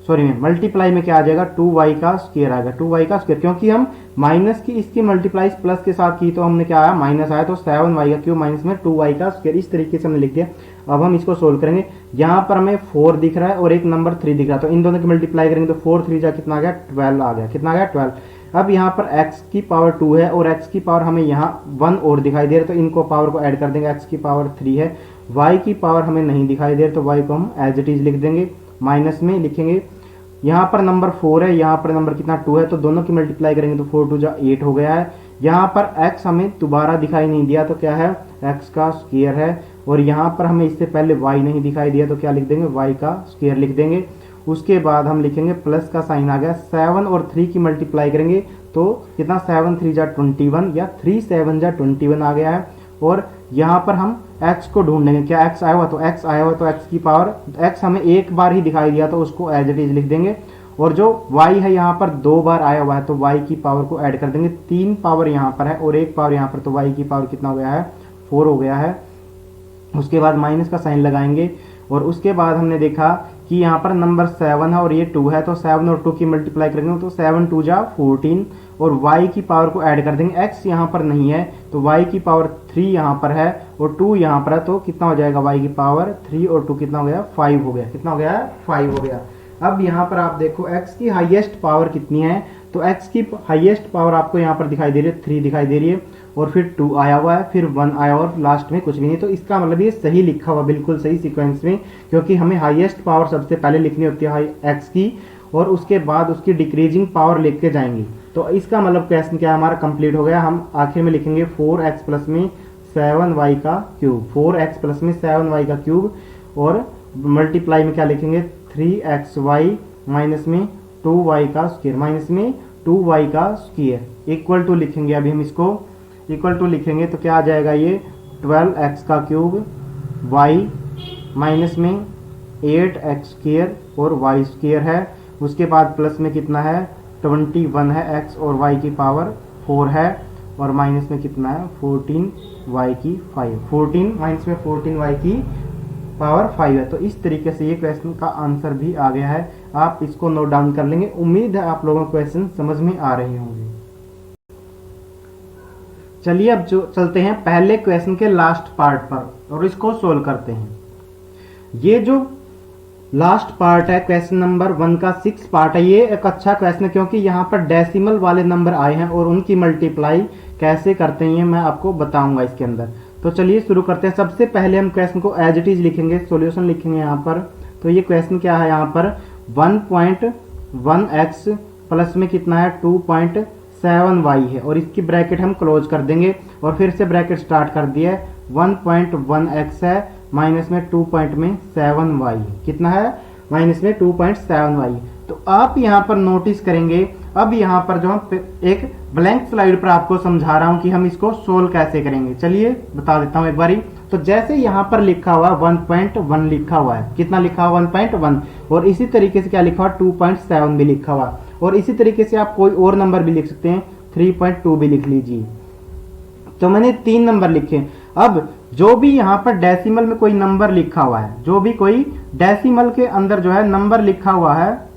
मल्टीप्लाई में क्या आ जाएगा 2y का स्क्वायर आएगा, 2y का स्क्वायर, क्योंकि हम माइनस की इसकी मल्टीप्लाई प्लस के साथ की तो हमने क्या आया माइनस आया, तो 7y का क्यूब माइनस में 2y का स्क्वायर, इस तरीके से हमने लिख दिया। अब हम इसको सोल्व करेंगे, यहाँ पर हमें 4 दिख रहा है और एक नंबर 3 दिख रहा है, तो इन दोनों की मल्टीप्लाई करेंगे तो 4 3 जा कितना आ गया 12 आ गया, कितना आ गया 12। अब यहाँ पर x की पावर 2 है और x की पावर हमें यहाँ 1 और दिखाई दे रहा है, तो इनको पावर को ऐड कर देंगे, x की पावर 3 है, y की पावर हमें नहीं दिखाई दे रही, तो y को हम एज इट इज लिख देंगे, माइनस में लिखेंगे। यहाँ पर नंबर 4 है, यहाँ पर नंबर कितना 2 है, तो दोनों की मल्टीप्लाई करेंगे तो 4 2 जा 8 हो गया है। यहाँ पर x हमें दोबारा दिखाई नहीं दिया तो क्या है, x का स्क्वायर है। और यहाँ पर हमें इससे पहले y नहीं दिखाई दिया तो क्या लिख देंगे, y का स्क्वायर लिख देंगे। उसके बाद हम लिखेंगे प्लस का साइन आ गया, 7 और 3 की मल्टीप्लाई करेंगे तो कितना, 7 3 जा 21 या 3 7 जा 21 आ गया है। और यहाँ पर हम x को ढूंढेंगे, क्या x आया हुआ, तो x आया हुआ तो x की पावर, x हमें एक बार ही दिखाई दिया तो उसको एज इट इज लिख देंगे। और जो y है यहाँ पर 2 बार आया हुआ है तो y की पावर को ऐड कर देंगे, 3 पावर यहाँ पर है और 1 पावर यहाँ पर, तो y की पावर कितना हो गया है, 4 हो गया है। उसके बाद माइनस का साइन लगाएंगे और उसके बाद हमने देखा कि यहाँ पर नंबर 7 है और ये 2 है तो 7 और 2 की मल्टीप्लाई करेंगे तो 7 2 जा 14 और y की पावर को ऐड कर देंगे। x यहाँ पर नहीं है तो y की पावर 3 यहाँ पर है और 2 यहाँ पर है तो कितना हो जाएगा, y की पावर 3 और 2 कितना हो गया, 5 हो गया। कितना हो गया, 5 हो गया। अब यहाँ पर आप देखो x की हाईएस्ट पावर कितनी है, तो x की हाईएस्ट पावर आपको यहाँ पर दिखाई दे रही है, 3 दिखाई दे रही है और फिर 2 आया हुआ है, फिर 1 आया और लास्ट में कुछ भी नहीं। तो इसका मतलब ये सही लिखा हुआ, बिल्कुल सही सीक्वेंस में, क्योंकि हमें हाईएस्ट पावर सबसे पहले लिखनी होती है x की और उसके बाद उसकी डिक्रीजिंग पावर लेके जाएंगे। तो इसका मतलब क्वेश्चन क्या हमारा कंप्लीट हो गया। हम आखिर में लिखेंगे 4x प्लस में 7y का क्यूब, 4x प्लस में 7y का क्यूब और मल्टीप्लाई में क्या लिखेंगे, 3xy माइनस में 2y का स्क्वायर, माइनस में 2y का स्क्वायर इक्वल टू लिखेंगे। अभी हम इसको इक्वल टू लिखेंगे तो क्या आ जाएगा, ये 12x का क्यूब y माइनस में 8x स्क्वायर और y स्क्वायर है। उसके बाद प्लस में कितना है, 21 है, x और y की पावर 4 है और माइनस में कितना है, 14y की 5, 14 माइनस में 14y की पावर 5 है। तो इस तरीके से ये क्वेश्चन का आंसर भी आ गया है। आप इसको नोट डाउन कर लेंगे। उम्मीद है आप लोगों को क्वेश्चन समझ में आ रहे होंगे। चलिए अब जो चलते हैं पहले क्वेश्चन के लास्ट पार्ट पर और इसको सोल्व करते हैं। ये जो लास्ट पार्ट है क्वेश्चन नंबर 1 का 6 पार्ट है, ये एक अच्छा क्वेश्चन है क्योंकि यहाँ पर डेसिमल वाले नंबर आए हैं और उनकी मल्टीप्लाई कैसे करते हैं मैं आपको बताऊंगा इसके अंदर। तो चलिए शुरू करते हैं। सबसे पहले हम क्वेश्चन को एज इट इज लिखेंगे, सॉल्यूशन लिखेंगे यहाँ पर। तो ये क्वेश्चन क्या है, यहाँ पर 1.1x प्लस में कितना है, 2.7y है और इसकी ब्रैकेट हम क्लोज कर देंगे और फिर से ब्रैकेट स्टार्ट कर दिया है। 1.1x है माइनस में 2.7y, कितना है, माइनस में 2.7y। तो आप यहाँ पर नोटिस करेंगे, अब यहाँ पर जो हम एक ब्लैंक स्लाइड पर आपको समझा रहा हूं कि हम इसको सोल्व कैसे करेंगे। चलिए बता देता हूं एक बारी। तो जैसे यहाँ पर लिखा हुआ 1.1 लिखा हुआ है, कितना लिखा हुआ 1.1 और इसी तरीके से क्या लिखा हुआ 2.7 भी लिखा हुआ और इसी तरीके से आप कोई और नंबर भी लिख सकते हैं, 3.2 भी लिख लीजिए। तो मैंने 3 नंबर लिखे। अब जो भी यहाँ पर डेसिमल में कोई नंबर लिखा हुआ है, जो भी कोई डेसिमल के अंदर जो है नंबर लिखा हुआ है,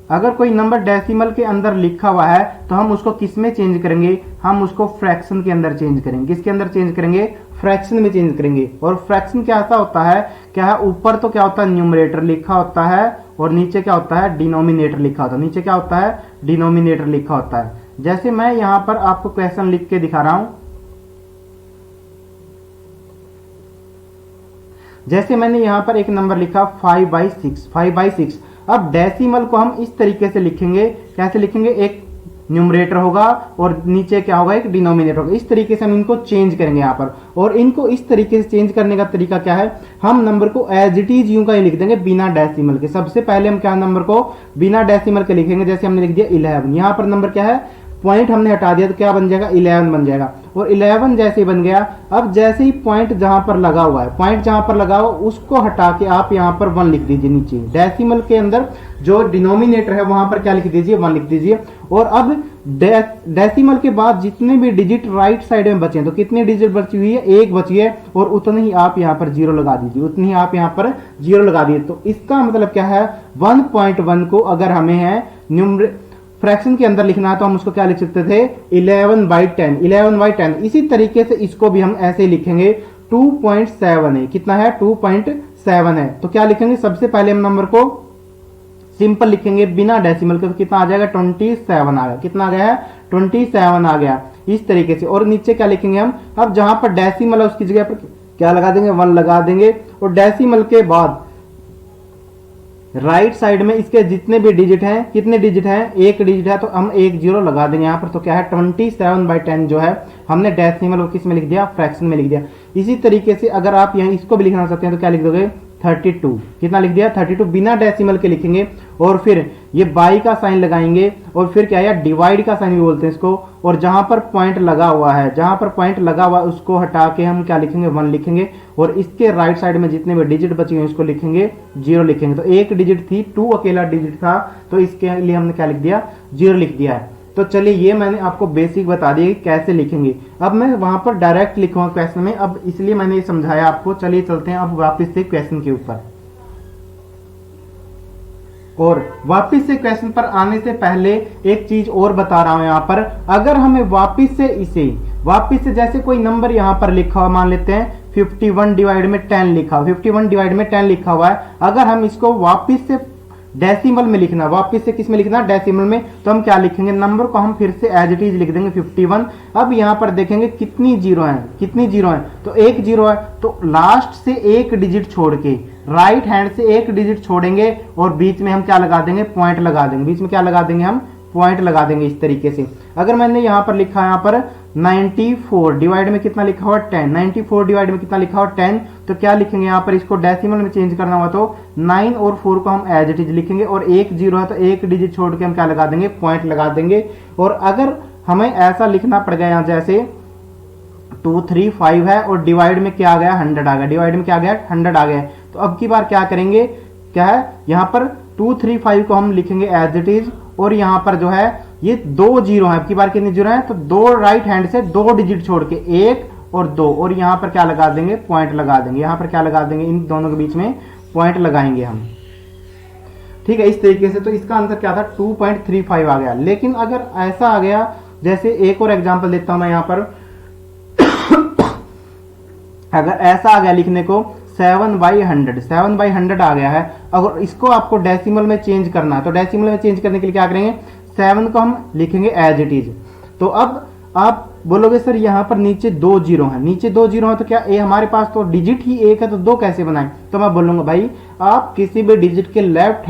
अगर कोई नंबर डेसिमल के अंदर लिखा हुआ है तो हम उसको किस में चेंज करेंगे, हम उसको फ्रैक्शन के अंदर चेंज करेंगे। किसके अंदर चेंज करेंगे, फ्रैक्शन में चेंज करेंगे। और फ्रैक्शन क्या ऐसा होता है, क्या है, ऊपर तो क्या होता है न्यूमरेटर लिखा होता है और नीचे क्या होता है, डिनोमिनेटर लिखा होता है। नीचे क्या होता है, डिनोमिनेटर लिखा होता है। जैसे मैं यहाँ पर आपको क्वेश्चन लिख के दिखा रहा हूं, जैसे मैंने यहाँ पर एक नंबर लिखा 5/6। अब डेसिमल को हम इस तरीके से लिखेंगे, कैसे लिखेंगे, एक न्यूमरेटर होगा और नीचे क्या होगा, एक डिनोमिनेटर होगा। इस तरीके से हम इनको चेंज करेंगे यहाँ पर। और इनको इस तरीके से चेंज करने का तरीका क्या है, हम नंबर को एज इट इज यूं का ही लिख देंगे बिना डेसिमल के। सबसे पहले हम क्या नंबर को बिना डेसिमल के लिखेंगे, जैसे हमने लिख दिया 11। यहाँ पर नंबर क्या है, पॉइंट हमने हटा दिया तो क्या बन जाएगा, 11 बन जाएगा। और 11 जैसे ही बन गया, अब जैसे ही पॉइंट जहां पर लगा हुआ है, पॉइंट जहां पर लगा हुआ उसको हटा के आप यहां पर 1 लिख दीजिए नीचे। डेसिमल के अंदर जो डिनोमिनेटर है वहां पर क्या लिख दीजिए, 1 लिख दीजिए। और अब डेसिमल के बाद जितने भी डिजिट राइट साइड में बचे हैं, तो कितनी डिजिट बची हुई है, 1 बची है और उतनी ही आप यहां पर 0 लगा दीजिए, उतनी ही आप यहां पर 0 लगा दीजिए। तो इसका मतलब क्या है, 1.1 को अगर हमें है फ्रैक्शन के अंदर लिखना है तो हम उसको क्या लिख सकते थे, 11/10, 11/10। इसी तरीके से इसको भी हम ऐसे लिखेंगे, 2.7 है, कितना है, 2.7 है। तो क्या लिखेंगे, सबसे पहले हम नंबर को सिंपल लिखेंगे बिना डेसिमल के, तो कितना आ जाएगा, 27 आ गया। कितना आ गया है, 27 आ गया इस तरीके से। और नीचे क्या लिखेंगे हम, अब जहां पर डेसिमल है उसकी जगह पर क्या लगा देंगे, 1 लगा देंगे। और डेसिमल के बाद राइट साइड में इसके जितने भी डिजिट हैं, कितने डिजिट हैं, एक डिजिट है तो हम एक जीरो लगा देंगे यहाँ पर। तो क्या है 27/10 जो है हमने डेसिमल को किस में लिख दिया, फ्रैक्शन में लिख दिया। इसी तरीके से अगर आप यहाँ इसको भी लिखना चाहते हैं तो क्या लिख दोगे 32, कितना लिख दिया 32, बिना डेसिमल के लिखेंगे और फिर ये बाई का साइन लगाएंगे और फिर क्या है डिवाइड का साइन भी बोलते हैं इसको, और जहां पर पॉइंट लगा हुआ है, जहां पर पॉइंट लगा हुआ है उसको हटा के हम क्या लिखेंगे 1 लिखेंगे, और इसके राइट साइड में जितने भी डिजिट बचे हुए इसको लिखेंगे 0 लिखेंगे। तो एक डिजिट थी, 2 अकेला डिजिट था, तो इसके लिए हमने क्या लिख दिया 0 लिख दिया है। तो चलिए ये मैंने आपको बेसिक बता दिया कि कैसे लिखेंगे। अब मैं वहां पर डायरेक्ट लिखूंगा क्वेश्चन में, अब इसलिए मैंने ये समझाया आपको। चलिए चलते हैं अब वापस से क्वेश्चन के ऊपर। और वापस से क्वेश्चन पर आने से पहले एक चीज और बता रहा हूं यहाँ पर, अगर हमें वापस से जैसे कोई नंबर यहाँ पर लिखा हुआ, मान लेते हैं 51/10 लिखा, 51/10 लिखा हुआ है, अगर हम इसको वापस से डेसिमल में लिखना, वापस से किस में लिखना डेसिमल में, तो हम क्या लिखेंगे, नंबर को हम फिर से एज इट इज लिख देंगे 51। अब यहां पर देखेंगे कितनी जीरो है, तो एक जीरो है, तो लास्ट से एक डिजिट छोड़ के राइट हैंड से एक डिजिट छोड़ेंगे और बीच में हम क्या लगा देंगे, पॉइंट लगा देंगे। बीच में क्या लगा देंगे, हम पॉइंट लगा देंगे इस तरीके से। अगर मैंने यहां पर लिखा, यहां पर 94 डिवाइड में कितना लिखा हुआ 10, 94 डिवाइड में कितना लिखा हुआ 10, तो क्या लिखेंगे यहाँ पर, इसको डेसिमल में चेंज करना हुआ तो 9 और 4 को हम एज इट इज लिखेंगे, और एक जीरो है तो एक डिजिट छोड़ के हम क्या लगा देंगे, पॉइंट लगा देंगे। और अगर हमें ऐसा लिखना पड़ गया, यहाँ जैसे 235 है और डिवाइड में क्या आ गया 100 आ गया, डिवाइड में क्या आ गया 100 आ गया, तो अब की बार क्या करेंगे, क्या है यहाँ पर 235 को हम लिखेंगे एज इट इज, और यहाँ पर जो है ये 2 जीरो है, अब की बार कितनी जीरो है, तो 2 राइट हैंड से 2 डिजिट छोड़ के 1 और 2, और यहाँ पर क्या लगा देंगे, पॉइंट लगा देंगे। यहाँ पर क्या लगा देंगे, इन दोनों के बीच में पॉइंट लगाएंगे हम, ठीक है, इस तरीके से। तो इसका आंसर क्या था 2.35 आ गया। लेकिन अगर ऐसा आ गया, जैसे एक और एग्जांपल देता हूं मैं यहाँ पर अगर ऐसा आ गया लिखने को 7/100 आ गया है, अगर इसको आपको डेसिमल में चेंज करना है, तो डेसिमल में चेंज करने के लिए क्या करेंगे, 7 को हम लिखेंगे एज इट इज। तो अब आप बोलोगे सर यहाँ पर नीचे 2 जीरो है, तो क्या ए हमारे पास तो डिजिट ही एक है, तो 2 कैसे बनाए, तो मैं बोलूंगा भाई आप किसी भी डिजिट के लेफ्ट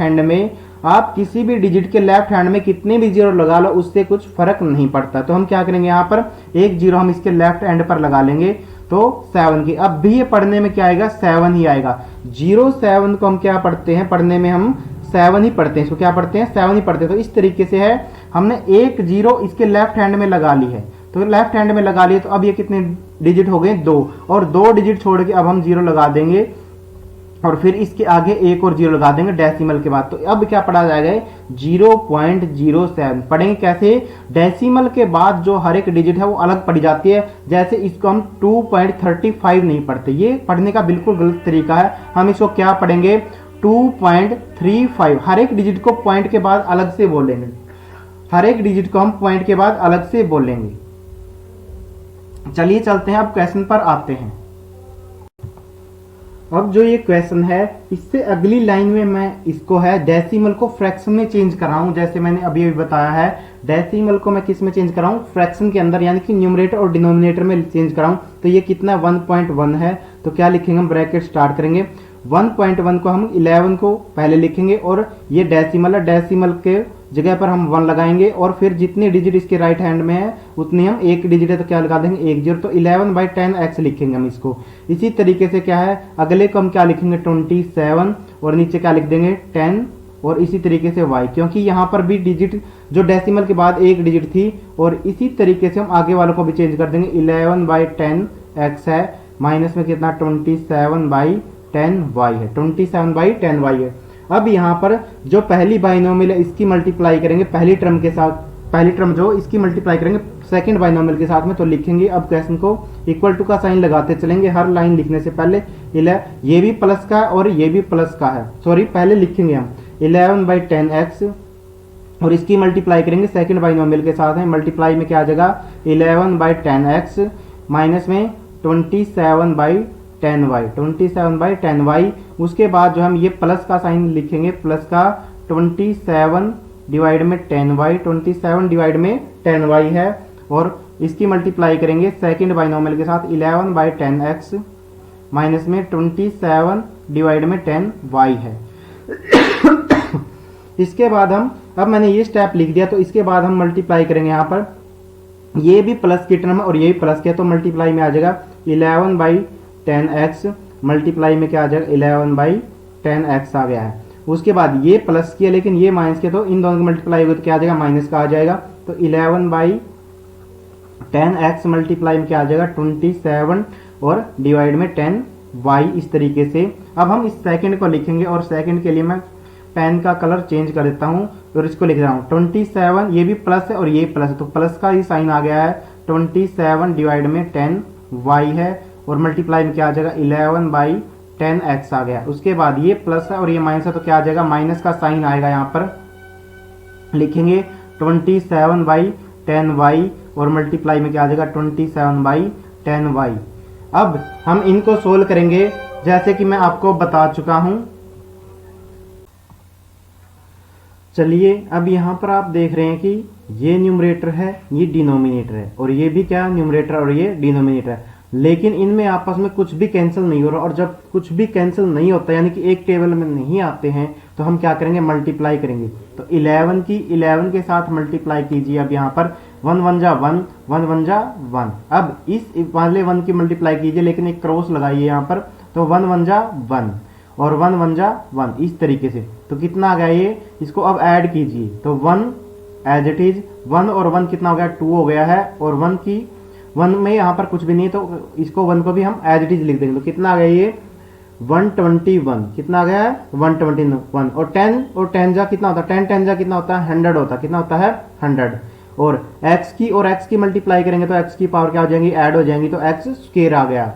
हैंड में कितने भी जीरो लगा लो, उससे कुछ फर्क नहीं पड़ता। तो हम क्या करेंगे, यहाँ पर एक जीरो हम इसके लेफ्ट हैंड पर लगा लेंगे, तो 7 की, अब भी ये पढ़ने में क्या आएगा, 7 ही आएगा। 07 को हम क्या पढ़ते हैं, पढ़ने में हम 7 ही पढ़ते हैं, इसको क्या पढ़ते हैं, 7 ही पढ़ते हैं। तो इस तरीके से है, हमने एक जीरो इसके लेफ्ट हैंड में लगा ली है, तो लेफ्ट हैंड में लगा लिए, तो अब ये कितने डिजिट हो गए 2, और 2 डिजिट छोड़ के अब हम जीरो लगा देंगे, और फिर इसके आगे एक और जीरो लगा देंगे डेसिमल के बाद। तो अब क्या पढ़ा जाएगा, 0.07 पढ़ेंगे कैसे, डेसिमल के बाद जो हर एक डिजिट है वो अलग पढ़ी जाती है। जैसे इसको हम 2.35 नहीं पढ़ते, ये पढ़ने का बिल्कुल गलत तरीका है। हम इसको क्या पढ़ेंगे 2.35, हर एक डिजिट को पॉइंट के बाद अलग से बोलेंगे, हर एक डिजिट को हम पॉइंट के बाद अलग से बोलेंगे। चलिए चलते हैं, अब क्वेश्चन पर आते हैं। अब जो ये क्वेश्चन है, इससे अगली लाइन में मैं इसको है डेसिमल को फ्रैक्शन में चेंज कर रहा हूं। जैसे मैंने अभी बताया है, डेसिमल को मैं किस में चेंज कर रहा हूं, फ्रैक्शन के अंदर, यानी कि न्यूमरेटर और डिनोमिनेटर में चेंज कर रहा हूं। तो ये कितना 1.1 है, तो क्या लिखेंगे, हम ब्रैकेट स्टार्ट करेंगे, 1.1 को हम 11 को पहले लिखेंगे, और ये डेसिमल है, डेसिमल के जगह पर हम 1 लगाएंगे, और फिर जितने डिजिट इसके राइट हैंड में है उतनी हम एक डिजिट है तो क्या लगा देंगे 1 जीरो, तो 11/10x लिखेंगे हम इसको। इसी तरीके से क्या है, अगले को हम क्या लिखेंगे 27, और नीचे क्या लिख देंगे 10, और इसी तरीके से y, क्योंकि यहाँ पर भी डिजिट जो डेसिमल के बाद एक डिजिट थी, और इसी तरीके से हम आगे वालों को भी चेंज कर देंगे। 11/10x है, माइनस में कितना 27/10y है, 27/10y है। अब यहाँ पर जो पहली बाइनोमियल है इसकी मल्टीप्लाई करेंगे पहली टर्म के साथ, पहली टर्म जो इसकी मल्टीप्लाई करेंगे सेकंड बाइनोमियल के साथ में, तो लिखेंगे। अब क्वेश्चन को इक्वल टू का साइन लगाते चलेंगे हर लाइन लिखने से पहले। ये भी प्लस का है और ये भी प्लस का है, सॉरी पहले लिखेंगे हम 11/10x, और इसकी मल्टीप्लाई करेंगे सेकंड बाइनोमियल के साथ में। मल्टीप्लाई में क्या आ जाएगा 11/10x माइनस में 27/10y, उसके बाद जो हम ये प्लस का साइन लिखेंगे, प्लस का 27 डिवाइड में 10y, 27 डिवाइड में 10y है, और इसकी मल्टीप्लाई करेंगे सेकंड बाइनोमियल के साथ 11/10x माइनस में 27 डिवाइड में 10y है। इसके बाद हम, अब मैंने ये स्टेप लिख दिया, तो इसके बाद हम मल्टीप्लाई करेंगे यहाँ पर, ये भी प्लस की टर्म है और ये भी प्लस के, तो मल्टीप्लाई में आ जाएगा 11/10x, मल्टीप्लाई में क्या आ जाएगा 11/10x आ गया है। उसके बाद ये प्लस की है लेकिन ये माइनस के, तो इन दोनों की मल्टीप्लाई होगी तो क्या आ जाएगा माइनस का आ जाएगा, तो 11/10x मल्टीप्लाई में क्या आ जाएगा 27 और डिवाइड में 10y, इस तरीके से। अब हम इस सेकंड को लिखेंगे और सेकंड के लिए मैं पेन का कलर चेंज कर देता हूं और इसको लिख रहा हूं 27, ये भी प्लस है और ये प्लस है, तो प्लस का ही साइन आ गया है, 27 डिवाइड में 10y है और मल्टीप्लाई में क्या आ जाएगा 11/10x आ गया। उसके बाद ये प्लस है और ये माइनस है, तो क्या आ जाएगा माइनस का साइन आएगा, यहाँ पर लिखेंगे 27/10y और मल्टीप्लाई में क्या आ जाएगा 27/10y। अब हम इनको सोल्व करेंगे जैसे कि मैं आपको बता चुका हूं। चलिए अब यहां पर आप देख रहे हैं कि ये न्यूमरेटर है, ये डिनोमिनेटर है, और ये भी क्या न्यूमरेटर और ये डिनोमिनेटर है, लेकिन इनमें आपस में कुछ भी कैंसिल नहीं हो रहा। और जब कुछ भी कैंसिल नहीं होता यानी कि एक टेबल में नहीं आते हैं, तो हम क्या करेंगे मल्टीप्लाई करेंगे। तो 11 की 11 के साथ मल्टीप्लाई कीजिए। अब यहाँ पर 1 1 जा 1, 1 1 जा 1। अब इस वाले 1 की मल्टीप्लाई कीजिए लेकिन एक क्रॉस लगाइए यहाँ पर, तो 1 1 जा 1 और 1 1 जा 1, इस तरीके से। तो कितना आ गया ये, इसको अब ऐड कीजिए, तो 1 एज इट इज, 1 और 1 कितना हो गया 2 हो गया है, और 1 में यहाँ पर कुछ भी नहीं है तो इसको 1 को भी हम एज इट इज लिख देंगे। तो कितना आ गया ये 121, कितना आ गया है 121, और 10 जा कितना होता है, 10 10 जा कितना होता है 100 होता है, कितना होता है 100। और x की मल्टीप्लाई करेंगे तो x की पावर क्या हो जाएंगी ऐड हो जाएंगी, तो x स्क्वायर आ गया।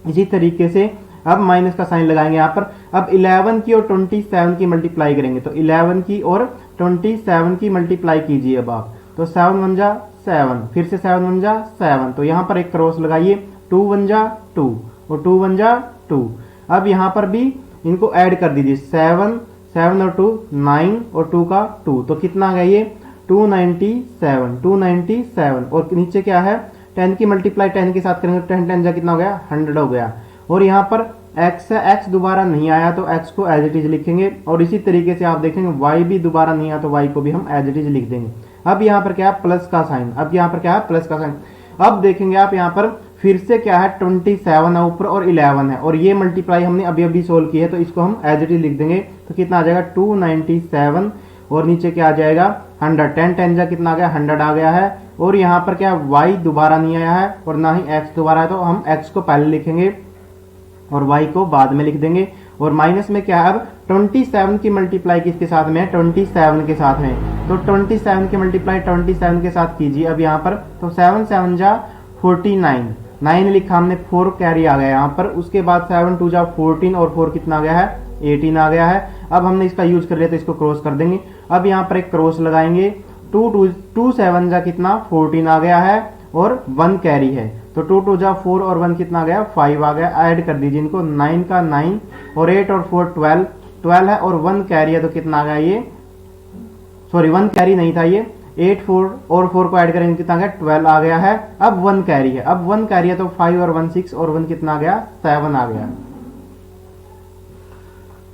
इसी तरीके से अब माइनस का साइन लगाएंगे यहाँ पर। अब 11 की और 27 की मल्टीप्लाई करेंगे, तो 11 की और 27 की मल्टीप्लाई कीजिए अब आप, तो 7 1 जा 7, फिर से 7 1 जा 7, तो यहाँ पर एक क्रॉस लगाइए, 2 1 जा 2 और 2 1 जा 2। अब यहाँ पर भी इनको ऐड कर दीजिए, 7 7 और 2 9 और 2 का 2, तो कितना आ गया ये 297, और नीचे क्या है 10 की मल्टीप्लाई 10 के साथ करेंगे, 10 10 जा कितना हो गया 100 हो गया। और यहाँ पर x है, x दोबारा नहीं आया तो x को एज इट इज लिखेंगे, और इसी तरीके से आप देखेंगे y भी दोबारा नहीं आया तो y को भी हम एज इट इज लिख देंगे। अब यहाँ पर क्या है प्लस का साइन, अब यहाँ पर क्या है प्लस का साइन। अब देखेंगे आप यहाँ पर फिर से क्या है 27 है ऊपर और 11 है, और ये मल्टीप्लाई हमने अभी अभी सोल्व की है, तो इसको हम एज इट इज लिख देंगे। तो कितना आ जाएगा 297 और नीचे क्या आ जाएगा 100, 10 10 जा कितना आ गया 100 आ गया है। और यहाँ पर क्या y दोबारा नहीं आया है और ना ही x दोबारा है, तो हम x को पहले लिखेंगे और y को बाद में लिख देंगे। और माइनस में क्या है अब 27 की मल्टीप्लाई किसके साथ में है 27 के साथ में, तो 27 की मल्टीप्लाई 27 के साथ कीजिए। अब यहाँ पर तो 7 7 जा 49, 9 लिखा हमने, 4 कैरी आ गया यहाँ पर। उसके बाद 7 2 जा 14 और 4 कितना आ गया है 18 आ गया है। अब हमने इसका यूज कर लिया तो इसको क्रॉस कर देंगे। अब यहाँ पर एक क्रॉस लगाएंगे, 2 7 जा कितना 14 आ गया है और 1 कैरी है, तो 2 2 जा 4 और 1 कितना आ गया 5 आ गया। ऐड कर दीजिए इनको, 9 का 9 और 8 और 4 12 है और 1 कैरी है, तो कितना आ गया ये, सॉरी 1 कैरी नहीं था ये, 8 4 और 4 को ऐड करेंगे कितना आ गया 12 आ गया है। अब 1 कैरी है, अब 1 कैरी है तो 5 और 1 6 और 1 कितना आ गया 7 आ गया,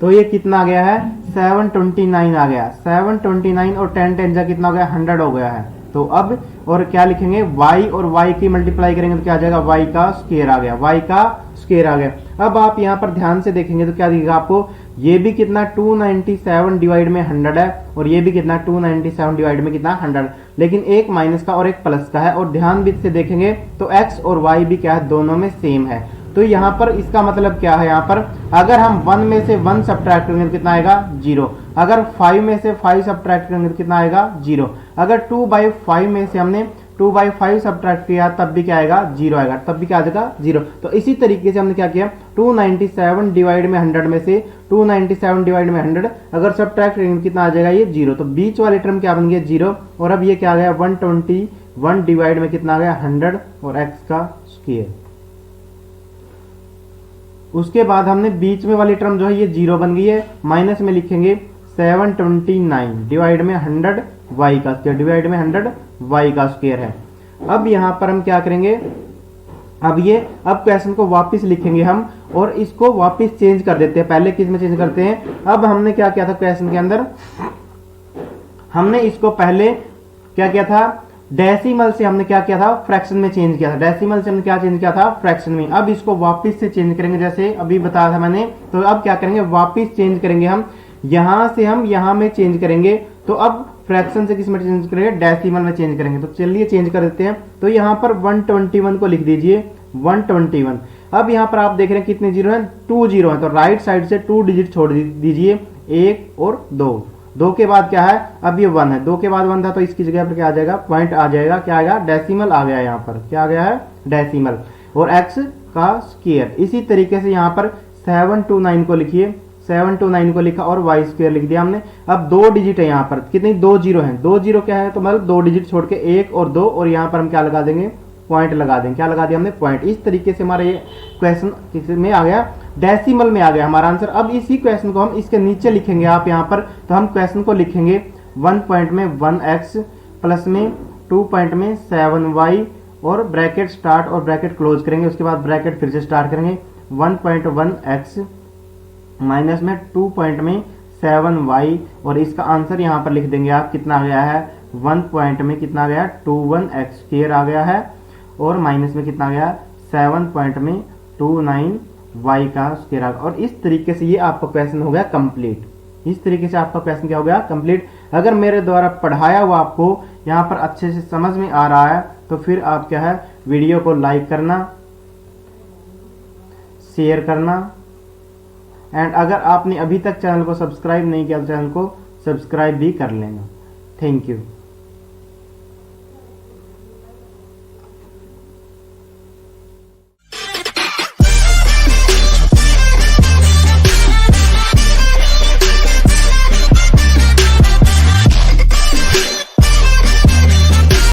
तो ये कितना आ गया है 729 आ गया। 729 और 10 10 जा कितना हो गया 100 हो गया है। तो अब और क्या लिखेंगे y और y की मल्टीप्लाई करेंगे तो क्या आ जाएगा y का स्क्वायर आ गया, y का स्क्वायर आ गया। अब आप यहाँ पर ध्यान से देखेंगे तो क्या दिखेगा आपको, ये भी कितना 297 डिवाइड में 100 है और ये भी कितना 297 डिवाइड में कितना 100, लेकिन एक माइनस का और एक प्लस का है। और ध्यान से देखेंगे तो x और y भी क्या है दोनों में सेम है। तो यहाँ पर इसका मतलब क्या है, यहाँ पर अगर हम 1 में से 1 सब्ट्रैक्ट करेंगे तो कितना आएगा 0, अगर 5 में से 5 सब्ट्रैक्ट करेंगे तो कितना आएगा 0, अगर 2/5 में से हमने 2/5 सब्ट्रैक्ट किया तब भी क्या आएगा 0 आएगा, तब भी क्या आ जाएगा 0। तो इसी तरीके से हमने क्या किया 297 डिवाइड में 100 में से 297 डिवाइड में 100 अगर सब्ट्रैक्ट करेंगे कितना आ जाएगा ये 0, तो बीच वाले टर्म क्या बन गया 0। और अब ये क्या आ गया 121 डिवाइड में कितना आ गया 100 और x का स्क्वायर। उसके बाद हमने बीच में वाली टर्म जो है ये 0 बन गई है, माइनस में लिखेंगे 729 डिवाइड में 100 y का स्क्वायर, डिवाइड में 100 y का स्क्वायर है। अब यहाँ पर हम क्या करेंगे, अब क्वेश्चन को वापस लिखेंगे हम और इसको वापस चेंज कर देते हैं। पहले किस में चेंज करते हैं? अब हमने क्या किया था क्वेश्चन के अंदर, हमने इसको पहले क्या किया था, डेसिमल से हमने क्या किया था, फ्रैक्शन में चेंज किया था। डेसिमल से हमने क्या चेंज किया था, फ्रैक्शन में। अब इसको वापस से चेंज करेंगे, जैसे अभी बताया था मैंने। तो अब क्या करेंगे, वापस चेंज करेंगे हम, यहां से हम यहां में चेंज करेंगे। तो अब फ्रैक्शन से किस में चेंज करेंगे, डेसिमल में चेंज करेंगे। तो चलिए चेंज कर देते हैं। तो यहाँ पर 121 को लिख दीजिए, 121। अब यहाँ पर आप देख रहे हैं कितने जीरो हैं, 2 जीरो है। तो राइट साइड से 2 डिजिट छोड़ दीजिए, 1 और 2। 2 के बाद क्या है, अब ये 1 है। 2 के बाद 1 था, तो इसकी जगह पर क्या आ जाएगा, पॉइंट आ जाएगा। क्या आएगा, डेसिमल आ गया। यहाँ पर क्या आ गया है, डेसिमल। और x का स्क्वायर। इसी तरीके से यहाँ पर 729 को लिखिए, 729 को लिखा और y स्क्वायर लिख दिया हमने। अब 2 डिजिट है यहाँ पर, कितनी, 2 जीरो है। 2 जीरो क्या है, तो मतलब 2 डिजिट छोड़ के 1 और 2, और यहाँ पर हम क्या लगा देंगे, पॉइंट लगा देंगे। क्या लगा दिया हमने, पॉइंट। इस तरीके से हमारा ये क्वेश्चन किस में आ गया, डेसिमल में आ गया हमारा आंसर। अब इसी क्वेश्चन को हम इसके नीचे लिखेंगे आप यहाँ पर। तो हम क्वेश्चन को लिखेंगे 1 पॉइंट में 1x प्लस में 2 पॉइंट में 7y और ब्रैकेट स्टार्ट और ब्रैकेट क्लोज करेंगे। उसके बाद ब्रैकेट फिर से स्टार्ट करेंगे, 1.1x माइनस में 2 पॉइंट में 7y। और इसका आंसर यहाँ पर लिख देंगे आप, कितना आ गया है, 1 पॉइंट में कितना आ गया, 21x स्क्वायर आ गया है। और माइनस में कितना आ गया, 7 पॉइंट में 29y का स्क्वायर आ गया। और इस तरीके से ये आपका क्वेश्चन हो गया कंप्लीट। इस तरीके से आपका क्वेश्चन क्या हो गया, कंप्लीट। अगर मेरे द्वारा पढ़ाया हुआ आपको यहाँ पर अच्छे से समझ में आ रहा है, तो फिर आप क्या है, वीडियो को लाइक करना, शेयर करना, एंड अगर आपने अभी तक चैनल को सब्सक्राइब नहीं किया तो चैनल को सब्सक्राइब भी कर लेना। Thank you.